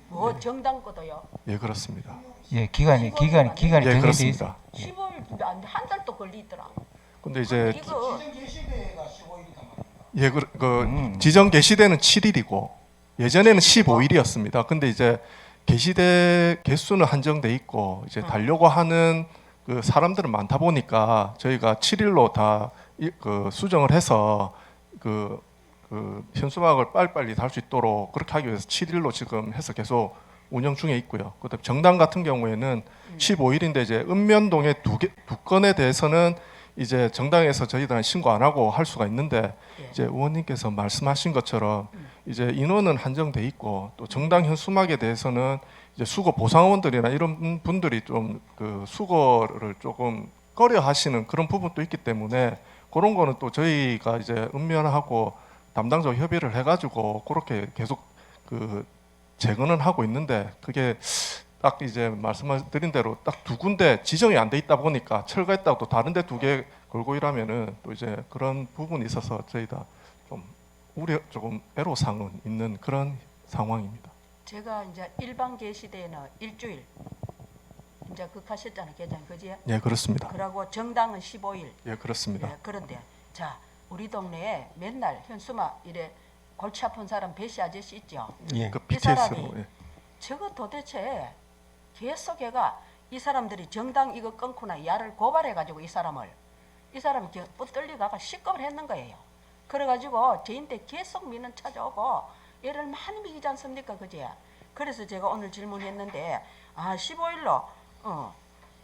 뭐 정당 거도요. 예, 그렇습니다. 예, 기간이 예, 정해져 있 그렇습니다. 15일 한 달도 걸리더라. 근데 이제 이거 예, 지정 개시대는 7일이고 예전에는 15일이었습니다. 근데 이제 개시대 개수는 한정돼 있고 이제 달려고 하는 그 사람들은 많다 보니까 저희가 7일로 다 수정을 해서 그 현수막을 빨리빨리 달 수 있도록 그렇게 하기 위해서 7일로 지금 해서 계속 운영 중에 있고요. 그다음 정당 같은 경우에는 15일인데 이제 읍면동의 두 건에 대해서는 이제 정당에서 저희들은 신고 안 하고 할 수가 있는데 이제 의원님께서 말씀하신 것처럼 이제 인원은 한정돼 있고 또 정당 현수막에 대해서는 이제 수거 보상원들이나 이런 분들이 좀 그 수거를 조금 꺼려 하시는 그런 부분도 있기 때문에 그런 거는 또 저희가 이제 읍면하고 담당자 협의를 해가지고 그렇게 계속 그 재건은 하고 있는데 그게 딱 이제 말씀드린 대로 딱 두 군데 지정이 안 돼 있다 보니까 철거했다고 또 다른 데 두 개 걸고 이러면은 또 이제 그런 부분이 있어서 저희가 좀 조금 애로사항은 있는 그런 상황입니다. 제가 이제 일반 개시대에는 일주일 이제 극하셨잖아요, 계장 그지? 예, 그렇습니다. 그러고 정당은 15일. 예, 그렇습니다. 예, 그런데 자 우리 동네에 맨날 현수막 이래 골치 아픈 사람 배시 아저씨 있죠. 예. 그 이 사람이 BTS로 예. 저거 도대체 계속 얘가 이 사람들이 정당 이거 끊고나 야를 고발해가지고 이 사람이 뻗들리다가 식겁을 했는 거예요. 그래가지고 저인데 계속 민원 찾아오고 얘를 많이 미기지 않습니까, 그제? 그래서 제가 오늘 질문했는데 15일로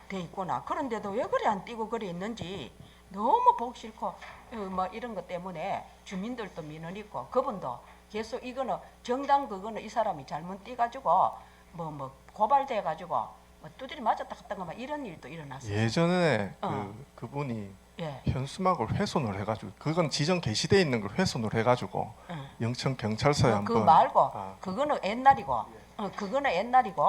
돼 있구나. 그런데도 왜 그래 안 띄고 그래 있는지 너무 보기 싫고 뭐 이런 것 때문에 주민들도 민원 있고 그분도 계속 이거는 정당 그거는 이 사람이 잘못 띄가지고 뭐 고발돼 가지고 뭐 두드리 맞았다 갔다가 막 이런 일도 일어났어요. 예전에 그분이 예. 현수막을 훼손을 해가지고 그건 지정 게시돼 있는 걸 훼손을 해가지고 영천 경찰서에 그거 한번 말고 그거는 옛날이고 그거는 옛날이고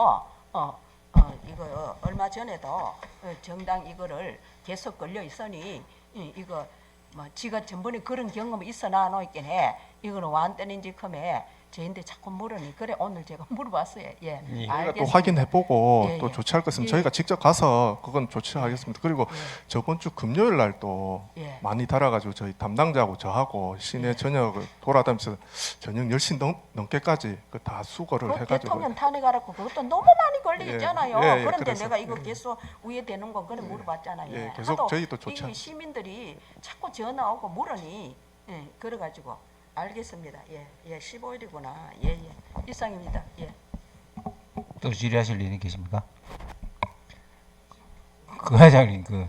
이거 얼마 전에도 정당 이거를 계속 걸려 있으니 이거 뭐 지가 전번에 그런 경험이 있어 나노 있긴 해. 이거는 완전인지 컴에 저인데 자꾸 물으니 그래 오늘 제가 물어봤어요. 예. 저희가 또 확인해보고 예, 또 예. 조치할 것 있으면 예. 저희가 직접 가서 그건 조치하겠습니다. 그리고 저번 주 금요일 날 또 예. 많이 달아가지고 저희 담당자하고 저하고 시내 저녁을 돌아다니면서 저녁 10시 넘게까지 그 다 수거를 해가지고 대통령 탄핵하라고 그것도 너무 많이 걸리겠잖아요. 예, 예, 그런데 그래서, 내가 이거 계속 위에 되는 건 그래 물어봤잖아요. 예, 계속 하도 저희도 조치하- 이 시민들이 자꾸 전화 오고 물으니 그래가지고 알겠습니다. 예, 15일이구나. 예. 이상입니다. 예. 또 질의하실 일이 계십니까? 그 회장님 그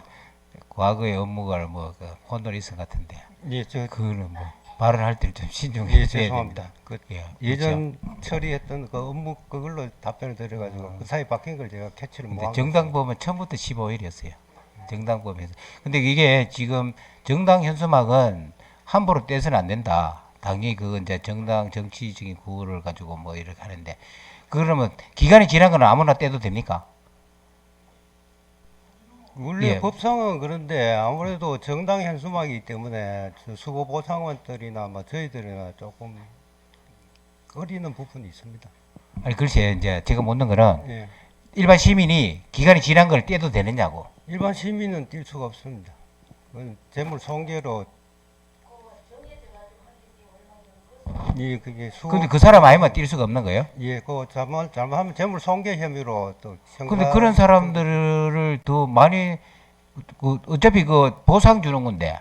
과거의 업무가 뭐그 혼돈이 있은 것 같은데 예, 그거는 뭐 발언할 때 좀 신중히 예, 해야 죄송합니다. 됩니다. 그 예, 예전 처리했던 그 업무 그걸로 답변을 드려가지고 그 사이 바뀐 걸 제가 캐치를 근데 못하고 정당법은 처음부터 15일이었어요. 정당법에서. 근데 이게 지금 정당 현수막은 함부로 떼서는 안 된다. 당연히 그건 이제 정당 정치적인 구호를 가지고 뭐 이렇게 하는데 그러면 기간이 지난 건 아무나 떼도 됩니까? 원래 예. 법상은 그런데 아무래도 정당 현수막이기 때문에 수고 보상원들이나 뭐 저희들이나 조금 거리는 부분이 있습니다. 아니 글쎄 이제 제가 묻는 거는 예. 일반 시민이 기간이 지난 걸 떼도 되느냐고. 일반 시민은 뛸 수가 없습니다. 그건 재물 손괴로 예, 그게 근데 그 사람 아니면 뛸 수가 없는 거예요? 예, 그 잘못하면 재물 손괴 혐의로 또 근데 그런 사람들을 더 많이 그 어차피 그 보상 주는 건데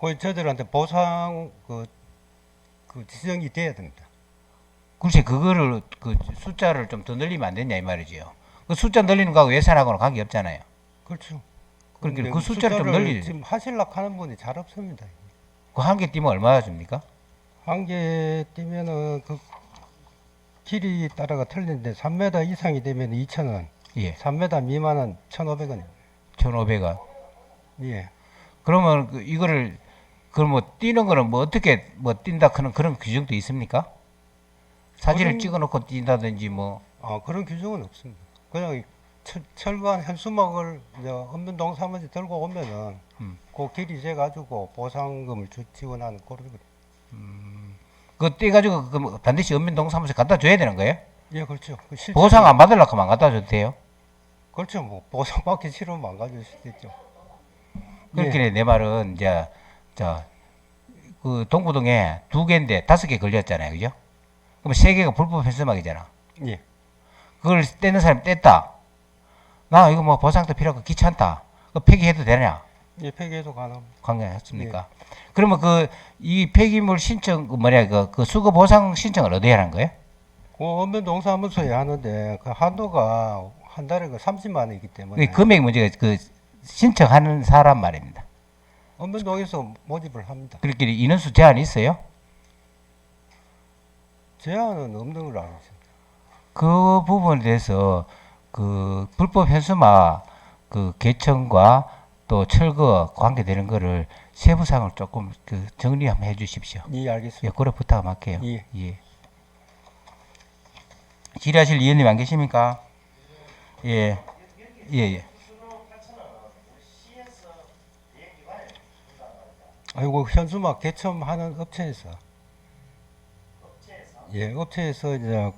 그 저들한테 보상 그 지정이 돼야 됩니다. 글쎄 그거를 그 숫자를 좀 더 늘리면 안 되냐 이 말이지요. 그 숫자 늘리는 거하고 예산하고는 관계 없잖아요. 그렇죠. 그러니까 근데 그 숫자를 좀 늘리. 지금 하실라 하는 분이 잘 없습니다. 그 한 개 띄면 얼마나 줍니까? 한 개 뛰면은 그 길이 따라가 틀린데 3m 이상이 되면 2,000원, 예, 3m 미만은 1,500원입니다. 1,500원. 예. 그러면 그 이거를 그럼 뭐 뛰는 거는 뭐 어떻게 뭐 뛴다 하는 그런 규정도 있습니까? 사진을 그런- 찍어놓고 뛴다든지 뭐. 그런 규정은 없습니다. 그냥 철거한 현수막을 읍면동 사무실 들고 오면은 그 길이 재가지고 보상금을 지원하는 그런 거. 그거 떼가지고 그 반드시 읍면동 사무소에 갖다 줘야 되는 거예요? 예, 그렇죠. 그 실제 보상 안 받으려고 하면 안 갖다 줘도 돼요? 그렇죠. 뭐 보상 받기 싫으면 안 가질 수도 있죠. 그렇길래 내 말은 이제 그 동부동에 2개인데 5개 걸렸잖아요, 그죠? 그럼 3개가 불법 현수막이잖아. 예. 그걸 떼는 사람이 뗐다. 나 이거 뭐 보상도 필요 없고 귀찮다. 그 폐기해도 되냐? 예, 폐기해도 가능. 관계했습니까? 그러면 이 폐기물 신청 그 수거 보상 신청을 어디에 하는 거예요? 언변 동사무소에 하는데 그 한도가 한 달에 30만 원이기 때문에 금액 문제가 신청하는 사람 말입니다. 언변동에서 모집을 합니다. 그렇길래 인원수 제한이 있어요? 제한은 없는 걸로 알고 있습니다. 그 부분에 대해서 그 불법 현수막 그 개청과 또 철거 관계되는 거를 세부상을 조금 정리 한번 해주십시오. 예, 알겠습니다. 예, 그래 부탁할게요. 예. 예. 질의하실 위원님 안 계십니까? 예. 예, 예. 아이고, 현수막 개첨하는 업체에서. 예, 업체에서 이제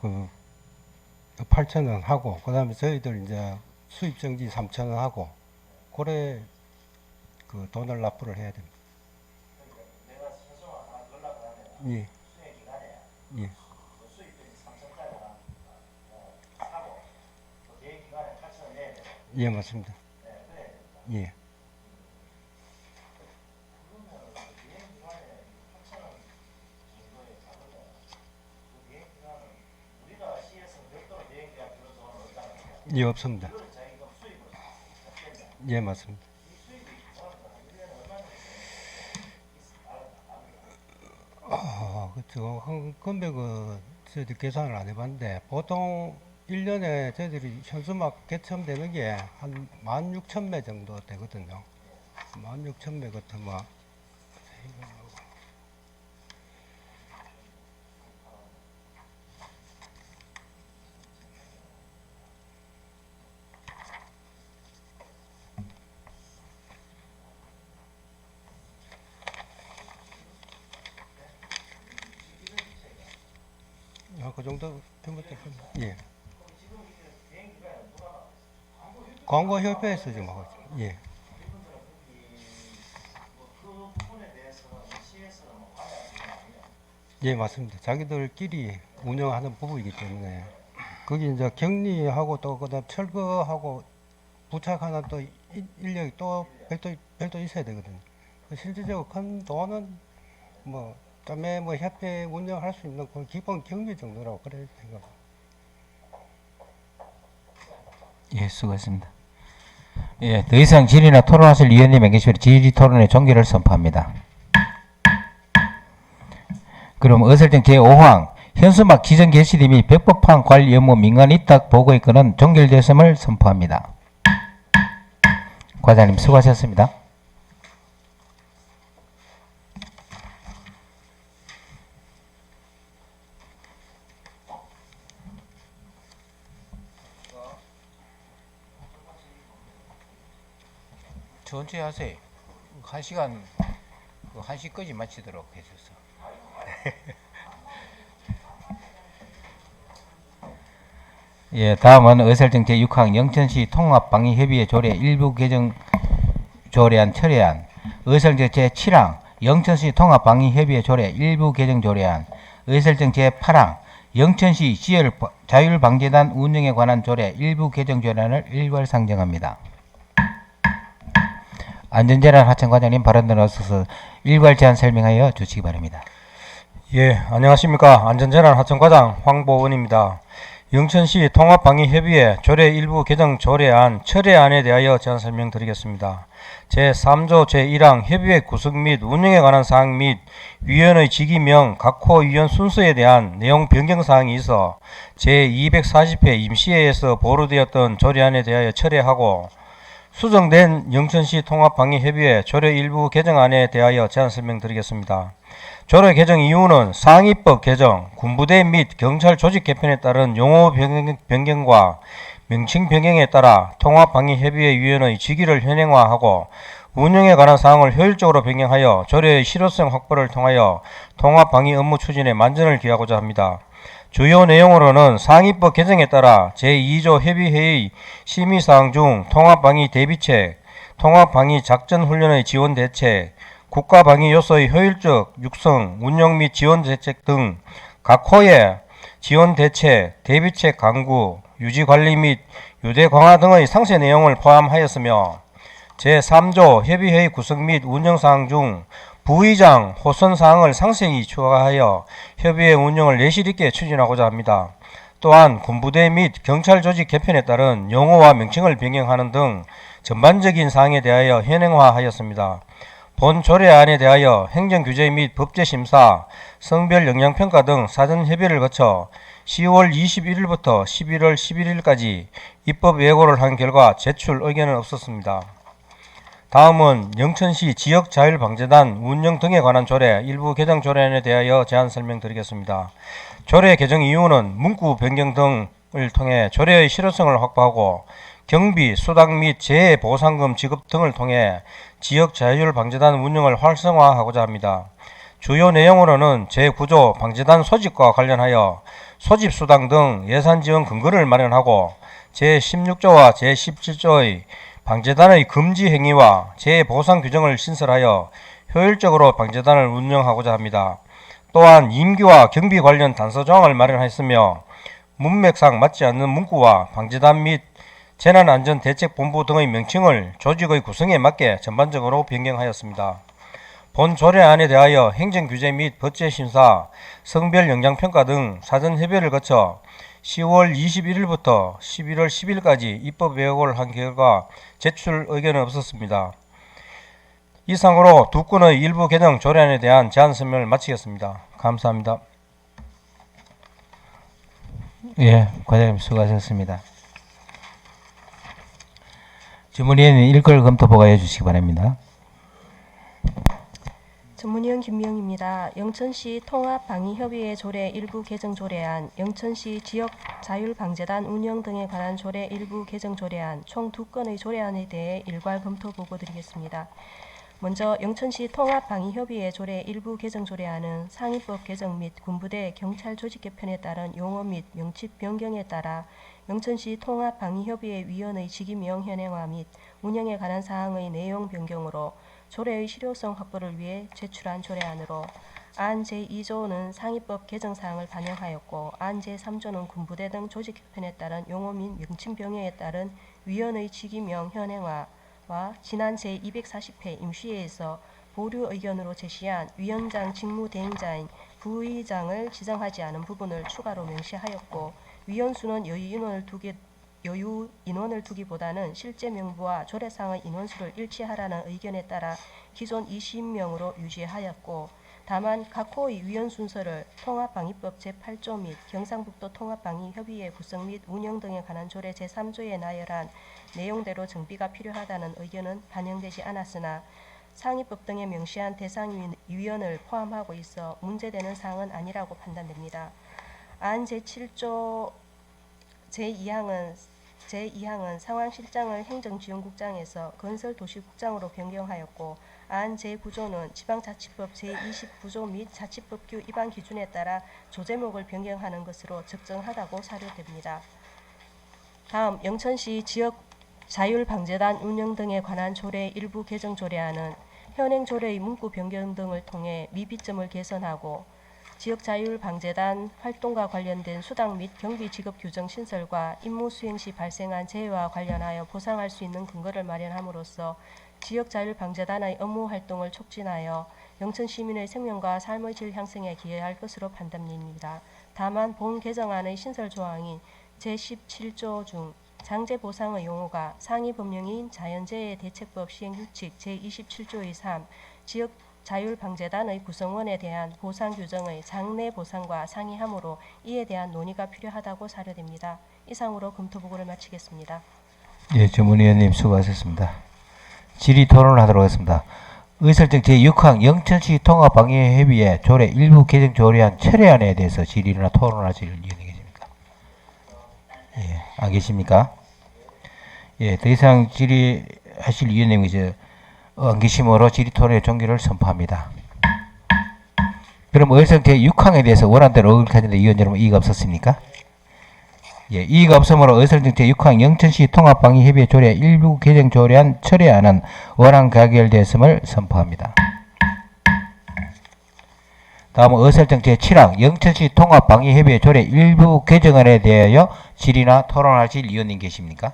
8,000원 하고, 그 다음에 저희들 이제 수입정지 3,000원 하고, 그래 돈을 납부를 해야 됩니다. 예. 예. 예, 맞습니다. 예. 예, 없습니다. 예, 맞습니다. 그렇죠. 금액은 저희들 계산을 안 해봤는데 보통 1년에 저희들이 현수막 개첨되는 게 한 16,000매 정도 되거든요. 16,000매 같으면 그 정도 되면 예. 광고협회에서 지금 하고 있습니다. 예. 예, 맞습니다. 자기들끼리 운영하는 부분이기 때문에 거기 이제 격리하고 또 그다음 철거하고 부착하는 또 인력이 또 별도 있어야 되거든요. 실질적으로 큰 돈은 그다음에 협회 운영할 수 있는 그 기본 경비 정도라고 그래 생각합니다. 예, 수고했습니다. 예, 더 이상 질의나 토론하실 위원님 안 계시면 질의 토론의 종결을 선포합니다. 그럼 의설정 제5항 현수막 기존 개시대 및 벽법판 관리 업무 민간 위탁 보고의 건은 종결됐음을 선포합니다. 과장님 수고하셨습니다. 천천히 하세요. 1시간, 1시까지 마치도록 해주세요. 예, 다음은 의설정 제6항 영천시 통합방위협의회 조례 일부 개정 조례안 철회안, 의설정 제7항 영천시 통합방위협의회 조례 일부 개정 조례안, 의설정 제8항 영천시 지열 자율방재단 운영에 관한 조례 일부 개정 조례안을 일괄 상정합니다. 안전재난 하청과장님 발언 들어서서 일괄 제안 설명하여 주시기 바랍니다. 예, 안녕하십니까. 안전재난 하청과장 황보은입니다. 영천시 통합방위협의회 조례 일부 개정 조례안 철회안에 대하여 제안 설명드리겠습니다. 제3조 제1항 협의회 구성 및 운영에 관한 사항 및 위원의 직위명 각호 위원 순서에 대한 내용 변경 사항이 있어 제240회 임시회에서 보류되었던 조례안에 대하여 철회하고 수정된 영천시 통합방위협의회 조례 일부 개정안에 대하여 제안 설명드리겠습니다. 조례 개정 이유는 상위법 개정, 군부대 및 경찰 조직 개편에 따른 용어 변경과 명칭 변경에 따라 통합방위협의회 위원의 직위를 현행화하고 운영에 관한 사항을 효율적으로 변경하여 조례의 실효성 확보를 통하여 통합방위 업무 추진에 만전을 기하고자 합니다. 주요 내용으로는 상위법 개정에 따라 제2조 협의회의 심의사항 중 통합방위 대비책, 통합방위 작전훈련의 지원 대책, 국가방위 요소의 효율적 육성, 운영 및 지원 대책 등 각 호의 지원 대책, 대비책 강구, 유지 관리 및 유대 강화 등의 상세 내용을 포함하였으며 제3조 협의회의 구성 및 운영 사항 중 부의장 호선 사항을 상세히 추가하여 협의회 운영을 내실 있게 추진하고자 합니다. 또한 군부대 및 경찰 조직 개편에 따른 용어와 명칭을 변경하는 등 전반적인 사항에 대하여 현행화하였습니다. 본 조례안에 대하여 행정규제 및 법제심사, 성별 영향평가 등 사전 협의를 거쳐 10월 21일부터 11월 11일까지 입법 예고를 한 결과 제출 의견은 없었습니다. 다음은 영천시 지역자율방재단 운영 등에 관한 조례 일부 개정 조례안에 대하여 제안 설명드리겠습니다. 조례 개정 이유는 문구 변경 등을 통해 조례의 실효성을 확보하고 경비, 수당 및 재해 보상금 지급 등을 통해 지역자율방재단 운영을 활성화하고자 합니다. 주요 내용으로는 제9조 방재단 소집과 관련하여 소집수당 등 예산지원 근거를 마련하고 제16조와 제17조의 방재단의 금지 행위와 재해 보상 규정을 신설하여 효율적으로 방재단을 운영하고자 합니다. 또한 임기와 경비 관련 단서 조항을 마련하였으며 문맥상 맞지 않는 문구와 방재단 및 재난안전대책본부 등의 명칭을 조직의 구성에 맞게 전반적으로 변경하였습니다. 본 조례안에 대하여 행정규제 및 법제심사, 성별 영향평가 등 사전 협의를 거쳐 10월 21일부터 11월 10일까지 입법 예고를 한 결과 제출 의견은 없었습니다. 이상으로 두 건의 일부 개정 조례안에 대한 제안 설명을 마치겠습니다. 감사합니다. 예, 과장님 수고하셨습니다. 주문위원님 일걸 검토 보고해 주시기 바랍니다. 전문위원 김미영입니다. 영천시 통합방위협의회 조례 일부 개정 조례안, 영천시 지역자율방재단 운영 등에 관한 조례 일부 개정 조례안 총 2건의 조례안에 대해 일괄 검토 보고 드리겠습니다. 먼저 영천시 통합방위협의회 조례 일부 개정 조례안은 상위법 개정 및 군부대 경찰 조직 개편에 따른 용어 및 명칭 변경에 따라 영천시 통합방위협의회 위원의 직위명 현행화 및 운영에 관한 사항의 내용 변경으로 조례의 실효성 확보를 위해 제출한 조례안으로 안 제2조는 상위법 개정 사항을 반영하였고 안 제3조는 군부대 등 조직 개편에 따른 용어 및 명칭 변경에 따른 위원의 직위명 현행화와 지난 제240회 임시회에서 보류 의견으로 제시한 위원장 직무 대행자인 부의장을 지정하지 않은 부분을 추가로 명시하였고 위원수는 여유 인원을 두기보다는 실제 명부와 조례상의 인원수를 일치하라는 의견에 따라 기존 20명으로 유지하였고 다만 각 호의 위원 순서를 통합방위법 제8조 및 경상북도 통합방위협의회 구성 및 운영 등에 관한 조례 제3조에 나열한 내용대로 정비가 필요하다는 의견은 반영되지 않았으나 상위법 등에 명시한 대상 위원을 포함하고 있어 문제되는 사항은 아니라고 판단됩니다. 안 제7조 제2항은 상황실장을 행정지원국장에서 건설도시국장으로 변경하였고 안 제9조는 지방자치법 제29조 및 자치법규 위반 기준에 따라 조제목을 변경하는 것으로 적정하다고 사료됩니다. 다음 영천시 지역자율방재단 운영 등에 관한 조례 일부 개정 조례안은 현행 조례의 문구 변경 등을 통해 미비점을 개선하고 지역자율방재단 활동과 관련된 수당 및 경비 지급 규정 신설과 임무 수행 시 발생한 재해와 관련하여 보상할 수 있는 근거를 마련함으로써 지역자율방재단의 업무 활동을 촉진하여 영천 시민의 생명과 삶의 질 향상에 기여할 것으로 판단됩니다. 다만 본 개정안의 신설 조항인 제17조 중 장제보상의 용어가 상위 법령인 자연재해대책법 시행규칙 제27조의 3 지역자율방재단의 구성원에 대한 보상 규정의 장래 보상과 상이하므로 이에 대한 논의가 필요하다고 사료됩니다. 이상으로 검토 보고를 마치겠습니다. 예, 주문위원님 수고하셨습니다. 질의 토론을 하도록 하겠습니다. 의설정 제6항 영천시 통합방위협의회 조례 일부 개정 조례안 철회안에 대해서 질의나 토론하실 의원이 계십니까? 예, 안 계십니까? 예, 더 이상 질의하실 위원님이 안 계심으로 질의 토론의 종결을 선포합니다. 그럼 의성 제6항에 대해서 원안대로 의결하는데 의원 여러분 이의가 없었습니까? 예, 이의가 없으므로 의설정 제6항 영천시 통합방위협의회 조례 일부 개정 조례안 철회안은 원안 가결되었음을 선포합니다. 다음은 의설정 제7항 영천시 통합방위협의회 조례 일부 개정안에 대하여 질의나 토론하실 의원님 계십니까?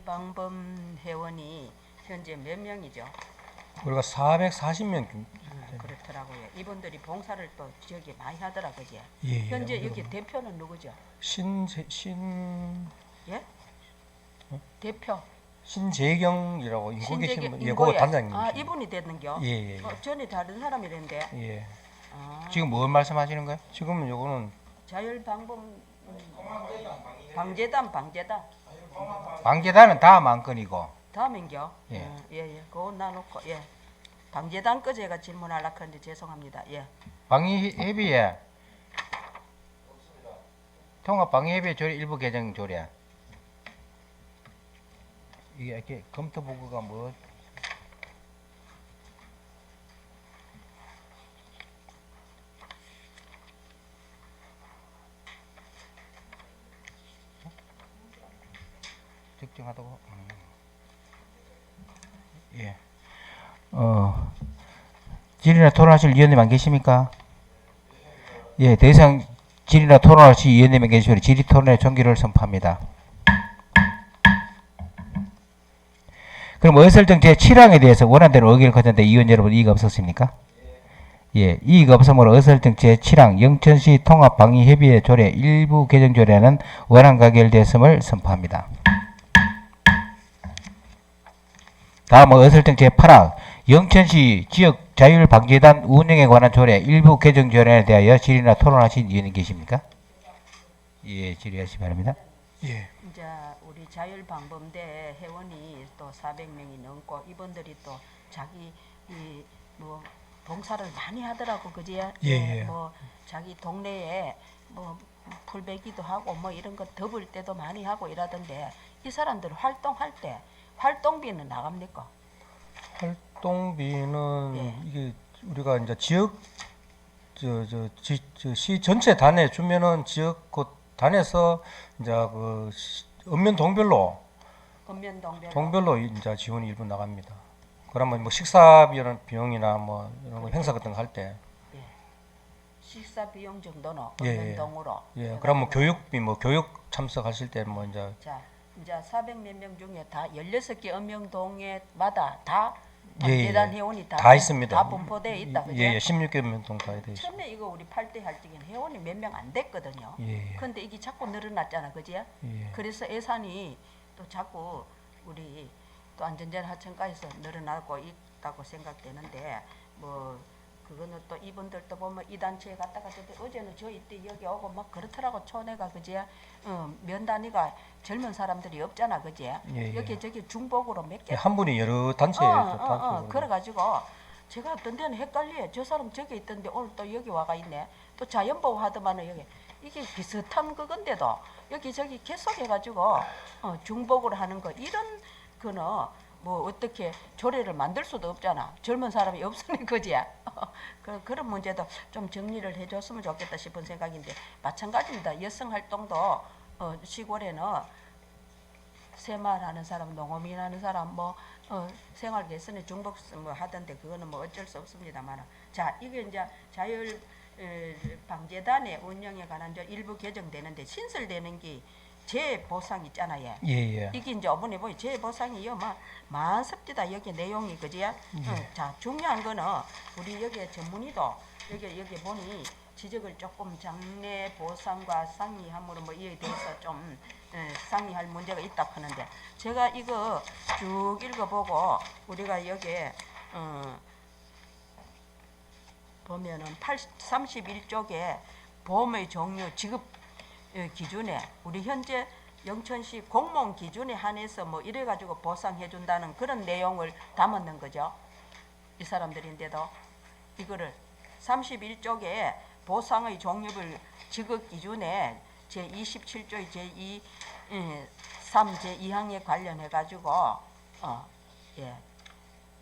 방범 회원이 현재 몇 명이죠? 우리가 440명 그렇더라고요. 이분들이 봉사를 또 저기 많이 하더라 그지? 예, 현재 여기 대표는 누구죠? 예? 대표 신재경이라고 인고 계신 분, 예, 그거 인고에. 단장님. 아 이분이 됐는겨? 예. 전에 다른 사람이랬는데. 예. 아, 지금 뭘 말씀하시는 거예요? 지금은 요거는 자율방범 방재단 방재단은 다음 안건이고 다음인겨? 예. 예. 그거 놔놓고 예. 방재단 거 제가 질문하려고 하는데 죄송합니다. 예. 방위협의회 통합방위협의회 조례 일부 개정 조례 이게 이렇게 검토 보고가 뭐 적정하다고 예. 질의나 토론하실 위원님 안 계십니까? 예, 더 이상 질의나 토론하실 위원님이 계시면 질의 토론의 종결을 선포합니다. 그럼 의설정 제7항에 대해서 원안대로 의결을 거쳤는데 의원 여러분 이의가 없었습니까? 예, 이의가 없으므로 의설정 제7항 영천시 통합방위협의회 조례 일부 개정 조례는 원안 가결되었음을 선포합니다. 다음은 의설정 제8항 영천시 지역 자율방재단 운영에 관한 조례 일부 개정 조례에 대하여 질의나 토론하신 의원님 계십니까? 예, 질의하시 바랍니다. 예. 이제 우리 자율방범대 회원이 또 400명이 넘고 이분들이 또 자기 이 뭐 봉사를 많이 하더라고 그지? 예. 뭐 자기 동네에 뭐 풀베기도 하고 뭐 이런 거 덮을 때도 많이 하고 이러던데 이 사람들 활동할 때 활동비는 나갑니까? 활동비는 예. 이게 우리가 이제 지역 시 전체 단에 주면은 지역 그 단에서 이제 그 읍면 동별로 동별로 이제 지원이 일부 나갑니다. 그러면 뭐 식사 비용이나 뭐 이런 거 행사 같은 거 할 때. 예. 식사 비용 정도는 예, 읍면동으로. 예. 그럼 뭐 교육비 뭐 교육 참석하실 때 뭐 이제 자, 이제 400몇 명 중에 다 16개 읍면동에마다 다 예, 방재단 예. 회원이 다 있습니다. 다 분포되어 있다. 그죠? 예, 16개 면동 다 돼 있습니다. 처음에 이거 우리 8대 할 때는 회원이 몇 명 안 됐거든요. 예. 근데 이게 자꾸 늘어났잖아. 그지? 예. 그래서 예산이 또 자꾸 우리 또 안전자율하천가에서 늘어나고 있다고 생각되는데 뭐 그거는 또 이분들도 보면 이 단체에 갔다가 어제는 저 이때 여기 오고 막 그렇더라고 촌에가 그지? 면 단위가 젊은 사람들이 없잖아. 그지? 예. 여기 저기 중복으로 몇 개. 예, 한 분이 여러 단체에 그래가지고 제가 어떤 데는 헷갈려. 저 사람 저기 있던데 오늘 또 여기 와가 있네. 또 자연보호 하더만은 여기 이게 비슷한 그건데도 여기저기 계속해가지고 중복으로 하는 거 이런 거는 뭐 어떻게 조례를 만들 수도 없잖아. 젊은 사람이 없으니 그지? 그런 문제도 좀 정리를 해줬으면 좋겠다 싶은 생각인데 마찬가지입니다. 여성 활동도 시골에는 새마을 하는 사람, 농어민 하는 사람, 뭐 생활 개선에 중복 뭐 하던데 그거는 뭐 어쩔 수 없습니다만, 자 이게 이제 자율 방재단의 운영에 관한 일부 개정되는데 신설되는 게 재보상 있잖아요. 예. 이게 이제 어머니 보이 재보상이요, 막 많습니다. 여기 내용이 그지야. 자 중요한 거는 우리 여기 전문의도 여기 보니 지적을 조금 장래 보상과 상의함으로 뭐 이에 대해서 좀 상의할 문제가 있다 하는데 제가 이거 쭉 읽어보고 우리가 여기에 보면은 31쪽에 보험의 종류 지급 기준에 우리 현재 영천시 공무원 기준에 한해서 뭐 이래가지고 보상해 준다는 그런 내용을 담았는 거죠. 이 사람들인데도 이거를 31쪽에 보상의 종류별 지급 기준에 제27조의 제2 3 제2항에 관련해 가지고 예.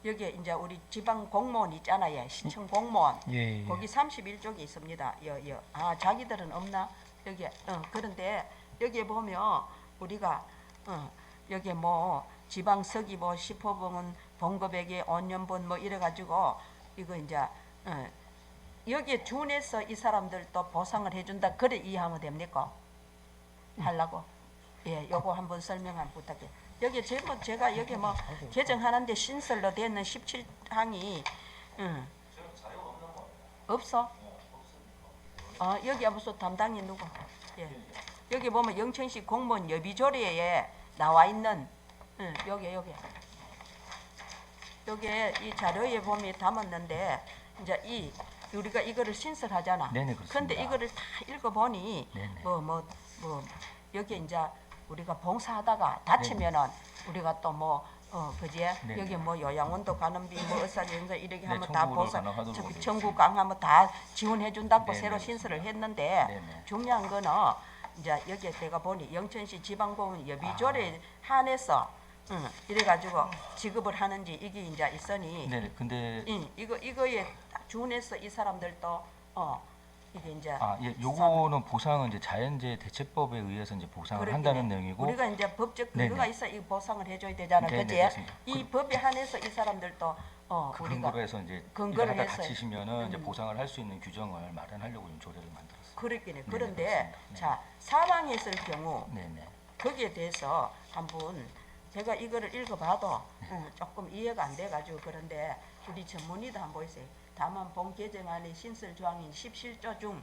여기 이제 우리 지방 공무원 있잖아요. 시청 공무원. 예. 거기 31쪽에 있습니다. 자기들은 없나? 여기 그런데 여기에 보면 우리가 여기 뭐 지방 서기 뭐 10호봉은 봉급액의 5년분 뭐 이래 가지고 이거 이제 여기에 준해서 이 사람들도 보상을 해준다. 그래 이해하면 됩니까? 하려고. 예, 요거 한번 설명 한번 부탁해. 여기 제가 여기 뭐 개정하는데 신설로 되는 17항이 없어? 여기 무슨 담당이 누구? 예. 여기 보면 영천시 공무원 여비조례에 나와 있는 여기에 이 자료에 보면 담았는데 이제 우리가 이거를 신설하잖아. 네네, 그렇습니다. 그런데 이거를 다 읽어보니 네네. 뭐 여기 이제 우리가 봉사하다가 다치면은 우리가 또 뭐 그지? 네네. 여기 뭐 요양원도 가는비 뭐 의사진사 이렇게 하면 다 청구를 보상 가능하도록 되어 청구 강하면 다 지원해 준다고 네네. 새로 신설을 했는데 네네. 중요한 거는 이제 여기에 내가 보니 영천시 지방공원 여비조례 한해서 이래가지고 지급을 하는지 이게 이제 있으니 네, 근데 이거에 딱 준해서 이 사람들도 이게 이제 예, 요거는 보상은 이제 자연재해 대책법에 의해서 이제 보상을 그렇긴 한다는 해. 내용이고 우리가 이제 법적 네네. 근거가 있어 이 보상을 해줘야 되잖아, 네네, 그지? 그렇습니다. 이 법에 한해서 이 사람들도 그 우리가 근거로 해서 이제 근거를 일하다 해서 다치시면은 이제 보상을 할 수 있는 규정을 마련하려고 좀 조례를 만들었어요. 그렇긴 해. 네네, 그런데 그렇습니다. 자 사망했을 경우 네네. 거기에 대해서 한번 제가 이거를 읽어봐도 조금 이해가 안 돼가지고 그런데 우리 전문의도 한번 보세요. 다만 본 개정안의 신설 조항인 17조 중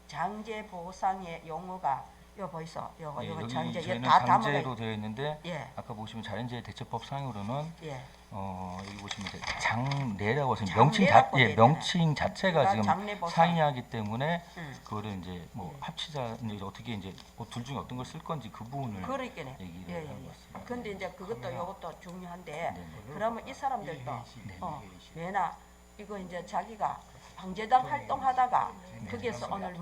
장제 보상의 용어가 요 보이소. 요거 예, 요거 여기 장제 저희는 다 장제로 되어 있는데 예. 아까 보시면 자연재해 대책법 상으로는 예. 여기 보시면 이제 장례라고 하시면 장례라고 되어 명칭 자체가 그러니까 지금 장례 보상. 상이하기 때문에 응. 그거를 이제 뭐 합치자 이제 어떻게 이제 둘 중에 어떤 걸 쓸 건지 그 부분을 그러니까요. 얘기를 예, 예, 하는 예. 것 같습니다. 근데 이제 그것도 요것도 중요한데 네네. 그러면 이 사람들도 네네. 왜나 이거 이제 자기가 방재단 활동하다가 거기에서 오늘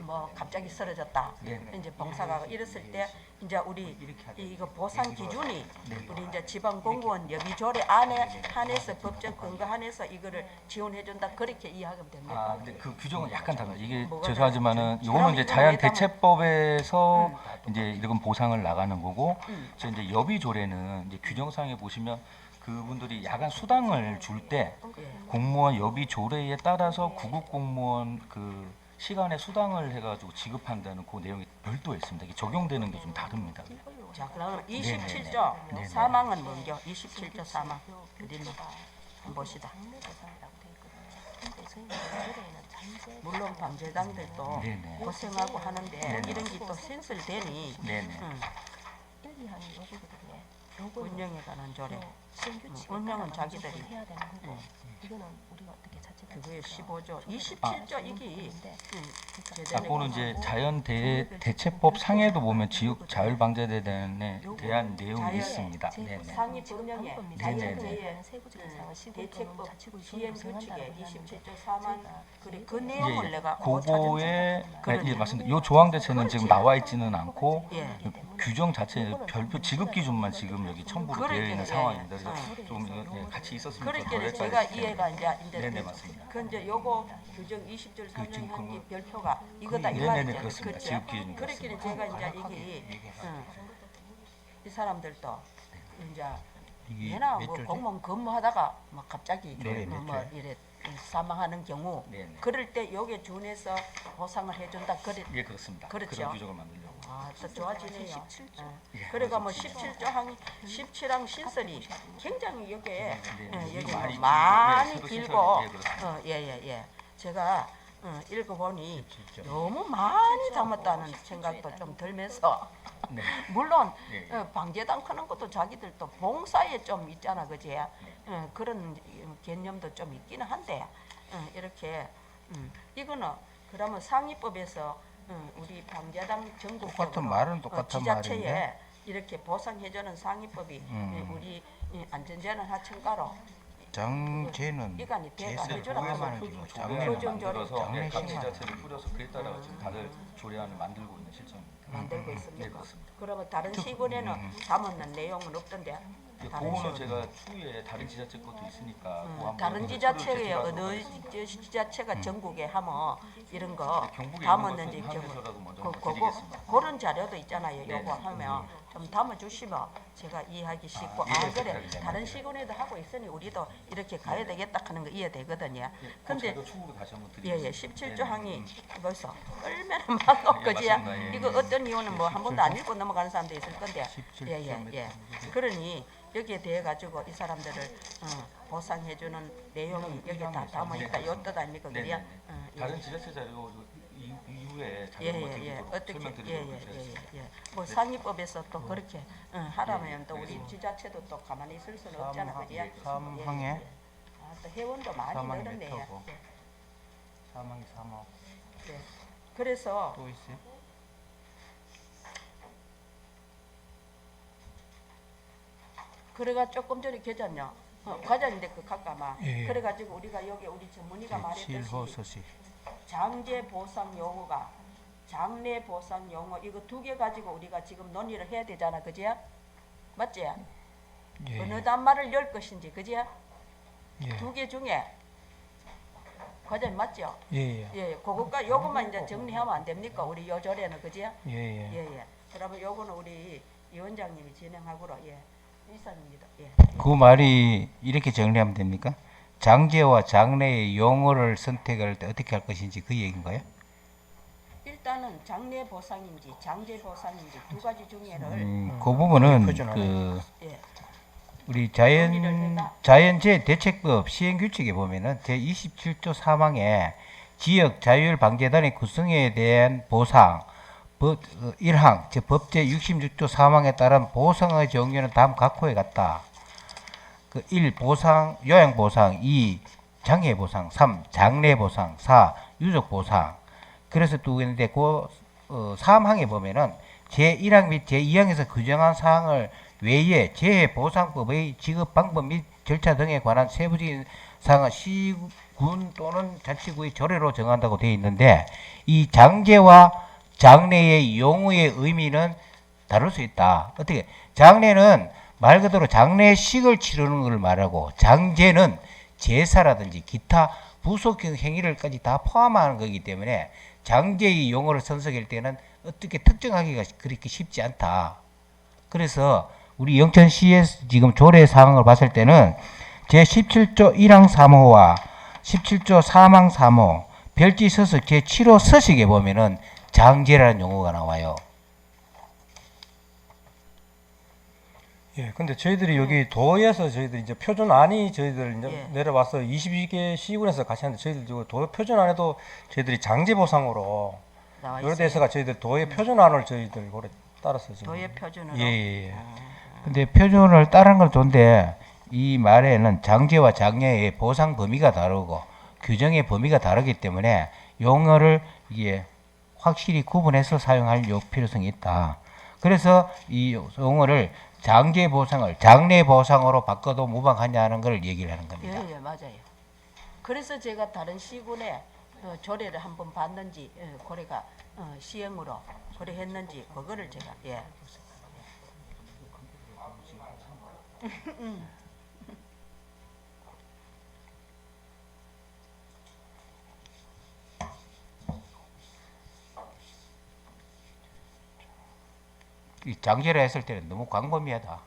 뭐 갑자기 쓰러졌다. 네네. 이제 봉사가 이랬을 때 이제 우리 이거 보상 기준이 우리 이제 지방공무원 여비조례 안에 한해서 법적 근거 한해서 이거를 지원해준다 그렇게 이해하면 됩니다. 근데 그 규정은 약간 달라요. 이게 뭐가 죄송하지만은 달라요? 이거는 이제 그럼 자연 이거 왜 대체법에서 이제 이런 보상을 나가는 거고, 저 이제 여비 조례는 이제 규정상에 보시면 그분들이 야간 수당을 줄 때 공무원 여비 조례에 따라서 구급 공무원 그 시간에 수당을 해가지고 지급한다는 그 내용이 별도에 있습니다. 이게 적용되는 게 좀 다릅니다. 자, 그러면 네네네. 27조 네네. 사망은 뭔겨? 27조 사망. 어딨노? 한번 봅시다. 물론 방재당들도 네네. 고생하고 하는데 네네. 이런 게 또 신설되니 네네. 운영에 관한 조례. 운영은 자기들이 이거는 우리가 어떻게 자체가 그거에 15조, 27조 이게 그거는 이제 자연 대체법 상에도 보면 지역 자율 방제에 대한 내용이 자연 있습니다. 네네. 상위 법령에 네네네. 자연재해 대책법 시행 규칙에 27조 4만 그래 그 내용을 내가 그거에 그러네. 예, 맞습니다. 요 조항 자체는 지금 나와 있지는 않고 예. 규정 자체 별표 지급 기준만 지금 여기 첨부로 되어 있는 그러니까요. 상황입니다. 그래서 예. 좀 같이 있었으면 좀 그렇게 덜 제가 헷갈렸을 이해가 텐데. 이제 네네 맞습니다. 그 이제 요거 규정 20절 지금 3년 한기 그거- 별표가 이거다 이 네네네, 말이죠. 그렇습니다. 그렇죠? 지급 기준이 그렇게 그렇습니다. 제가 이제 이게 이 사람들도 이제 이게 얘나 몇 뭐 조지? 공무원 근무하다가 막 갑자기 네, 뭐 몇 조에? 이래 사망하는 경우 네네. 그럴 때 요게 준해서 보상을 해준다. 그래 예 그렇습니다. 그렇죠. 그런 규정을 만들려고. 또 좋아지네요. 예, 그러니까 뭐 17조 항 17항 신설이 굉장히 여기에 네, 여기 많이 많이 길고, 예, 길고 새로 신설이, 예, 예예예. 제가 읽어보니 너무 많이 담았다는 생각도 좀 들면서 네. 물론 예. 방재단 크는 것도 자기들도 봉사에 좀 있잖아, 그지? 그런 개념도 좀 있기는 한데 이렇게 이거는 그러면 상위법에서 우리 방재단 전국적으로 똑같은 말은 똑같은 지자체에 말인데. 이렇게 보상해주는 상위법이 음. 우리 안전재난 하청과로 장제는 이간이 대가 제사 해주라 포함하는 하면 거고 표준 장례는 조례를 장례 각 식만 지자체를 뿌려서 그에 따라 지금 다들 조례안을 만들고 있는 실정입니다. 만들고 네, 있습니까? 그렇습니다. 그러면 다른 시군에는 담았는 내용은 없던데. 다른 그거는 시군. 제가 추후에 다른 지자체 것도 있으니까 그거 한번 다른 서류를 지자체에 제출하도록 어느 하겠습니다. 지자체가 전국에 하면 이런 거 경북에 담았는지 있는 것은 한해서라도 먼저 한번 그거 드리겠습니다. 그런 자료도 있잖아요. 네, 요거 네. 하면 좀 담아주시면 제가 이해하기 쉽고 이해될 그래 때까지 다른 시군에도 하고 있으니 우리도 이렇게 가야 되겠다 하는 거 이해되거든요. 그 근데 자료 추후로 다시 한번 예예 드리겠습니다. 17조 항이 벌써 얼마나 많어 예, 그지야. 맞습니다. 예. 이거 어떤 이유는 뭐 한 번도 안 읽고 넘어가는 사람도 있을 건데 17조 예예예. 그러니 여기에 대해 가지고 이 사람들을 보상해주는 내용이 여기 다 담으니까 요 뜻 아닙니까 그래야. 다른 지자체 자료 이후에 자료 예예예 드리도록 어떻게 설명드리도록 하겠습니다. 예예예 뭐 상위법에서 또 그렇게 하라면 또 우리 지자체도 또 가만히 있을 수는 없잖아 그지야. 삼항에 또 회원도 많이 사망이 늘었네. 몇 표고? 사망이 3억 예. 그래서 또 있어요? 그래가 조금 전에 계잖냐. 과자인데 그 가까마. 예. 그래가지고 우리가 여기 우리 전문의가 말했듯이 7호서시 장제 보상 용어가 장례 보상 용어 이거 두 개 가지고 우리가 지금 논의를 해야 되잖아, 그지야? 맞지? 예. 어느 단말을 열 것인지, 그지야? 예. 두 개 중에 과자님 맞죠? 예예 예, 그것과 요것만 이제 정리하면 안 됩니까? 우리 요절에는 그지야? 예예 예. 그러면 요거는 우리 위원장님이 진행하고로 예. 이상입니다. 예. 그 말이 이렇게 정리하면 됩니까? 장제와 장례의 용어를 선택할 때 어떻게 할 것인지 그 얘기인가요? 일단은 장례 보상인지 장제 보상인지 두 가지 중에를 그 부분은 표준화네. 그 예. 우리 논의를 해라. 자연재해 대책법 시행규칙에 보면은 제 27조 3항에 지역 자율방재단의 구성에 대한 보상 법 1항 제 법제 66조 3항에 따른 보상의 종류는 다음 각호에 같다. 그 1. 보상 요양 보상, 2. 장애 보상, 3. 장례 보상, 4. 유족 보상. 그래서 두 개인데 그 3항에 보면은 제 1항 및 제 2항에서 규정한 사항을 외에 재해보상법의 지급 방법 및 절차 등에 관한 세부적인 사항은 시군 또는 자치구의 조례로 정한다고 되어 있는데 이 장제와 장례의 용어의 의미는 다를 수 있다. 어떻게? 장례는 말 그대로 장례식을 치르는 것을 말하고 장제는 제사라든지 기타 부속형 행위를까지 다 포함하는 거기 때문에 장제의 용어를 선택할 때는 어떻게 특정하기가 그렇게 쉽지 않다. 그래서 우리 영천시에서 지금 조례 사항을 봤을 때는 제17조 1항 3호와 17조 3항 3호 별지 서식 제7호 서식에 보면은 장제라는 용어가 나와요. 예, 근데 저희들이 여기 도에서 저희들이 이제 표준안이 저희들 이제 예. 내려와서 22개 시군에서 같이 하는데 저희들 지금 도 표준안에도 저희들이 장제 보상으로 나와 여러 있어요. 데서가 저희들 도의 표준안을 저희들 그래 따라서 지금 도의 표준으로. 예. 근데 표준을 따르는 건 좋은데 이 말에는 장제와 장례의 보상 범위가 다르고 규정의 범위가 다르기 때문에 용어를 이게 확실히 구분해서 사용할 필요성이 있다. 그래서 이 용어를 장제 보상을 장례 보상으로 바꿔도 무방하냐는 걸 얘기를 하는 겁니다. 예, 맞아요. 그래서 제가 다른 시군에 조례를 한번 봤는지 고래가 시행으로 고려했는지 그거를 제가 예. 이 장제라 했을 때는 너무 광범위하다.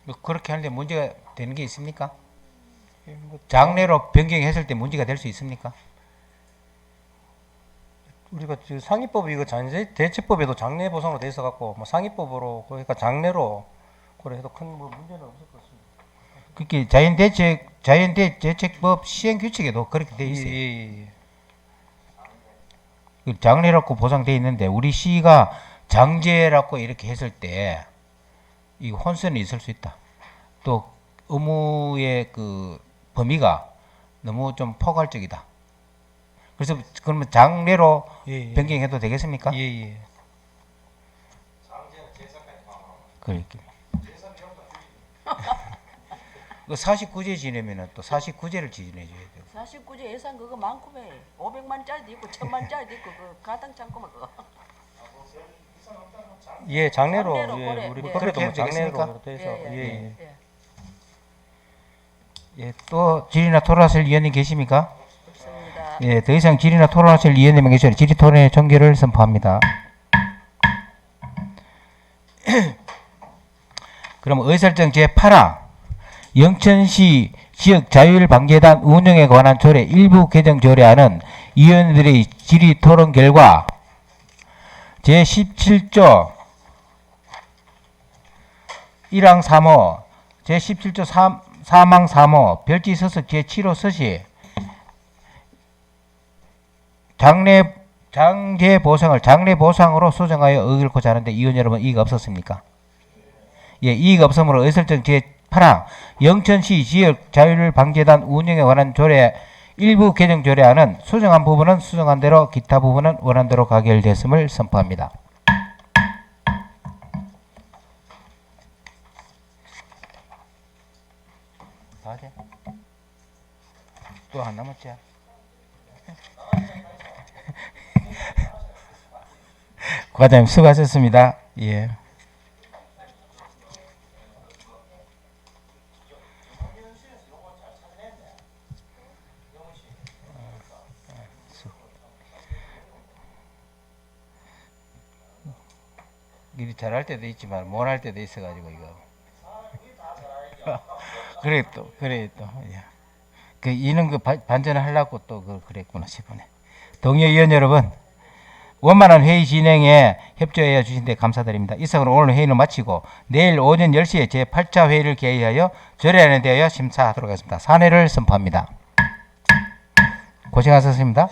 뭐 그렇게 하는데 문제가 되는 게 있습니까? 장례로 변경했을 때 문제가 될 수 있습니까? 우리가 지금 상위법이 이거 장제 대체법에도 장례 보상으로 돼 있어 갖고 뭐 상위법으로 그러니까 장례로 그래 해도 큰 뭐 문제는 없을 것 같습니다. 그게 자연대책법 시행규칙에도 그렇게 돼 있어요. 예. 그 장례라고 보상돼 있는데 우리 시가 장제라고 이렇게 했을 때 이 혼선이 있을 수 있다. 또 의무의 그 범위가 너무 좀 포괄적이다. 그래서 그러면 장례로 예, 예. 변경해도 되겠습니까? 예, 예. 그렇게. 그 49제 지내면은 또 49제를 지내줘야 돼요. 49제 예산 그거 많고 해. 500만짜리도 있고 1000만짜리도 있고 그 가당 창고만 그거. 예, 장례로, 장례로 예, 그래. 우리 예. 그래도 그렇게 뭐 해도 되겠습니까? 장례로 돼서 예, 예, 예, 예. 예. 예, 또 질의나 토론하실 위원님 계십니까? 없습니다. 예, 더 이상 질의나 토론하실 위원님은 계시면 질의 토론의 종결을 선포합니다. 그럼 의사일정 제8항 영천시 지역자율방재단 운영에 관한 조례 일부 개정 조례안은 위원들의 질의 토론 결과 제17조 1항 3호 제17조 3항 3호 별지 서식 제7호 서식 장례 보상을 장례 보상으로 수정하여 의결코자 하는데 의원 여러분 이의가 없었습니까? 예, 이의가 없으므로 의설정 제8항 영천시 지역자율방재단 운영에 관한 조례 일부 개정 조례안은 수정한 부분은 수정한 대로 기타 부분은 원한 대로 가결됐음을 선포합니다. 또 안 남았지? 과장님 수고하셨습니다. 예. 일이 잘할 때도 있지만 못할 때도 있어가지고 이거. 그래 또. 예. 그 이는 그 반전을 하려고 또 그랬구나 싶으네. 동료 의원 여러분, 원만한 회의 진행에 협조해 주신 데 감사드립니다. 이상으로 오늘 회의는 마치고 내일 오전 10시에 제8차 회의를 개의하여 조례안에 대하여 심사하도록 하겠습니다. 사내를 선포합니다. 고생하셨습니다.